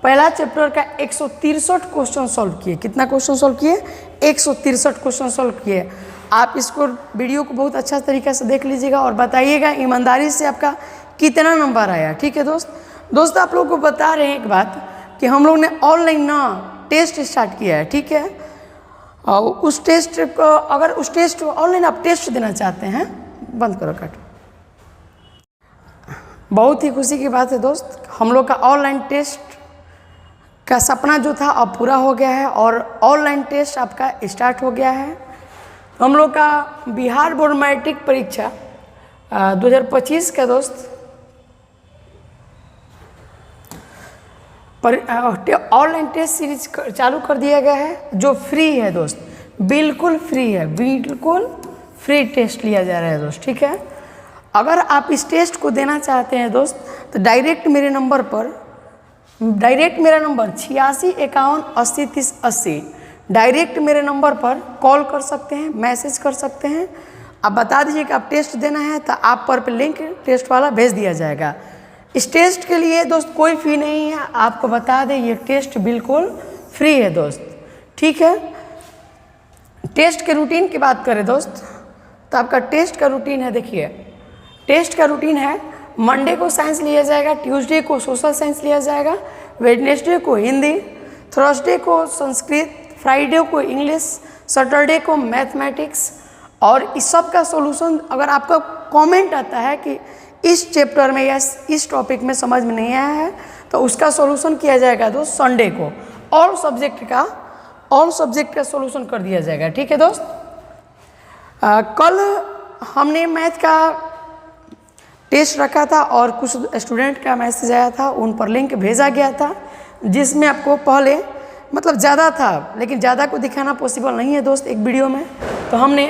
पहला चैप्टर का 163 क्वेश्चन सॉल्व किए। कितना क्वेश्चन सॉल्व किए? 163 क्वेश्चन सॉल्व किए। आप इसको वीडियो को बहुत अच्छा तरीके से देख लीजिएगा और बताइएगा ईमानदारी से आपका कितना नंबर आया, ठीक है दोस्त। आप लोगों को बता रहे हैं एक बात कि हम लोग ने ऑनलाइन ना टेस्ट स्टार्ट किया है, ठीक है। और उस टेस्ट को, अगर उस टेस्ट ऑनलाइन आप टेस्ट देना चाहते हैं, बंद करो कट। बहुत ही खुशी की बात है दोस्त, हम लोग का ऑनलाइन टेस्ट का सपना जो था अब पूरा हो गया है और ऑनलाइन टेस्ट आपका स्टार्ट हो गया है। हम लोग का बिहार बोर्ड मैट्रिक परीक्षा 2025 का दोस्त ऑनलाइन टेस्ट सीरीज चालू कर दिया गया है, जो फ्री है दोस्त, बिल्कुल फ्री है, बिल्कुल फ्री टेस्ट लिया जा रहा है दोस्त, ठीक है। अगर आप इस टेस्ट को देना चाहते हैं दोस्त तो डायरेक्ट मेरा नंबर 8651803080 डायरेक्ट मेरे नंबर पर कॉल कर सकते हैं, मैसेज कर सकते हैं। आप बता दीजिए कि आप टेस्ट देना है तो आप पर लिंक टेस्ट वाला भेज दिया जाएगा। इस टेस्ट के लिए दोस्त कोई फ़ी नहीं है, आपको बता दें ये टेस्ट बिल्कुल फ्री है दोस्त, ठीक है। टेस्ट के रूटीन की बात करें दोस्त तो आपका टेस्ट का रूटीन है, देखिए टेस्ट का रूटीन है, मंडे को साइंस लिया जाएगा, ट्यूसडे को सोशल साइंस लिया जाएगा, वेडनेसडे को हिंदी, थर्सडे को संस्कृत, फ्राइडे को इंग्लिश, सैटरडे को मैथमेटिक्स। और इस सब का सॉल्यूशन अगर आपका कमेंट आता है कि इस चैप्टर में या इस टॉपिक में समझ में नहीं आया है तो उसका सॉल्यूशन किया जाएगा दोस्त संडे को, ऑल सब्जेक्ट का सॉल्यूशन कर दिया जाएगा, ठीक है दोस्त। कल हमने मैथ का टेस्ट रखा था और कुछ स्टूडेंट का मैसेज आया था, उन पर लिंक भेजा गया था, जिसमें आपको पहले मतलब ज़्यादा था, लेकिन ज़्यादा को दिखाना पॉसिबल नहीं है दोस्त एक वीडियो में। तो हमने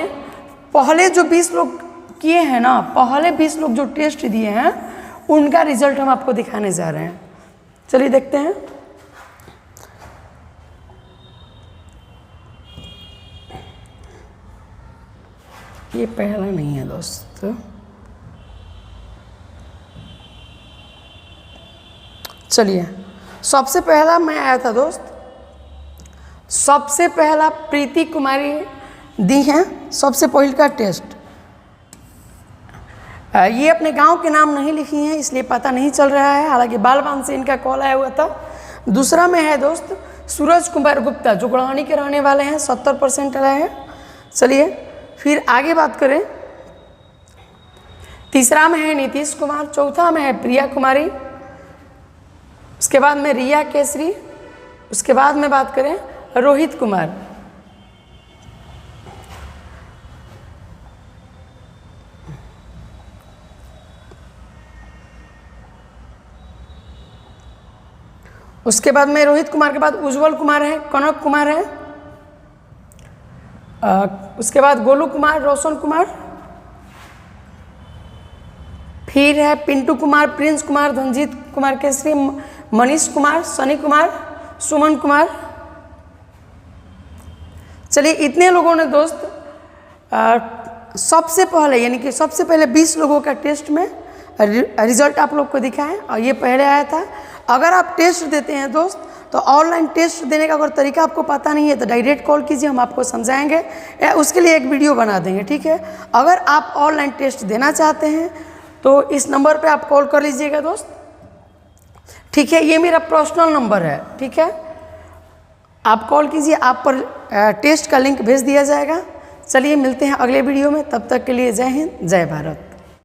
पहले जो 20 लोग किए हैं ना, पहले 20 लोग जो टेस्ट दिए हैं उनका रिजल्ट हम आपको दिखाने जा रहे हैं। चलिए देखते हैं। ये पहला नहीं है दोस्त, चलिए सबसे पहला मैं आया था दोस्त, सबसे पहला प्रीति कुमारी दी हैं सबसे पहले का टेस्ट। ये अपने गांव के नाम नहीं लिखी हैं इसलिए पता नहीं चल रहा है, हालांकि बालवान से इनका कॉल आया हुआ था। दूसरा में है दोस्त सूरज कुमार गुप्ता जो गुड़हानी के रहने वाले हैं, 70% आए हैं। चलिए फिर आगे बात करें। तीसरा में है नीतीश कुमार, चौथा में है प्रिया कुमारी, उसके बाद में रिया केसरी, उसके बाद में बात करें रोहित कुमार। उसके बाद में रोहित कुमार के बाद उज्जवल कुमार है, कनक कुमार है, उसके बाद गोलू कुमार, रोशन कुमार, फिर है पिंटू कुमार, प्रिंस कुमार, धनजीत कुमार केसरी, मनीष कुमार, सनी कुमार, सुमन कुमार। चलिए इतने लोगों ने दोस्त सबसे पहले यानी कि सबसे पहले 20 लोगों का टेस्ट में रिजल्ट आप लोग को दिखाएं और ये पहले आया था। अगर आप टेस्ट देते हैं दोस्त तो ऑनलाइन टेस्ट देने का अगर तरीका आपको पता नहीं है तो डायरेक्ट कॉल कीजिए, हम आपको समझाएंगे या उसके लिए एक वीडियो बना देंगे, ठीक है। अगर आप ऑनलाइन टेस्ट देना चाहते हैं तो इस नंबर पे आप कॉल कर लीजिएगा दोस्त, ठीक है। ये मेरा पर्सनल नंबर है, ठीक है। आप कॉल कीजिए, आप पर टेस्ट का लिंक भेज दिया जाएगा। चलिए मिलते हैं अगले वीडियो में, तब तक के लिए जय हिंद जय भारत।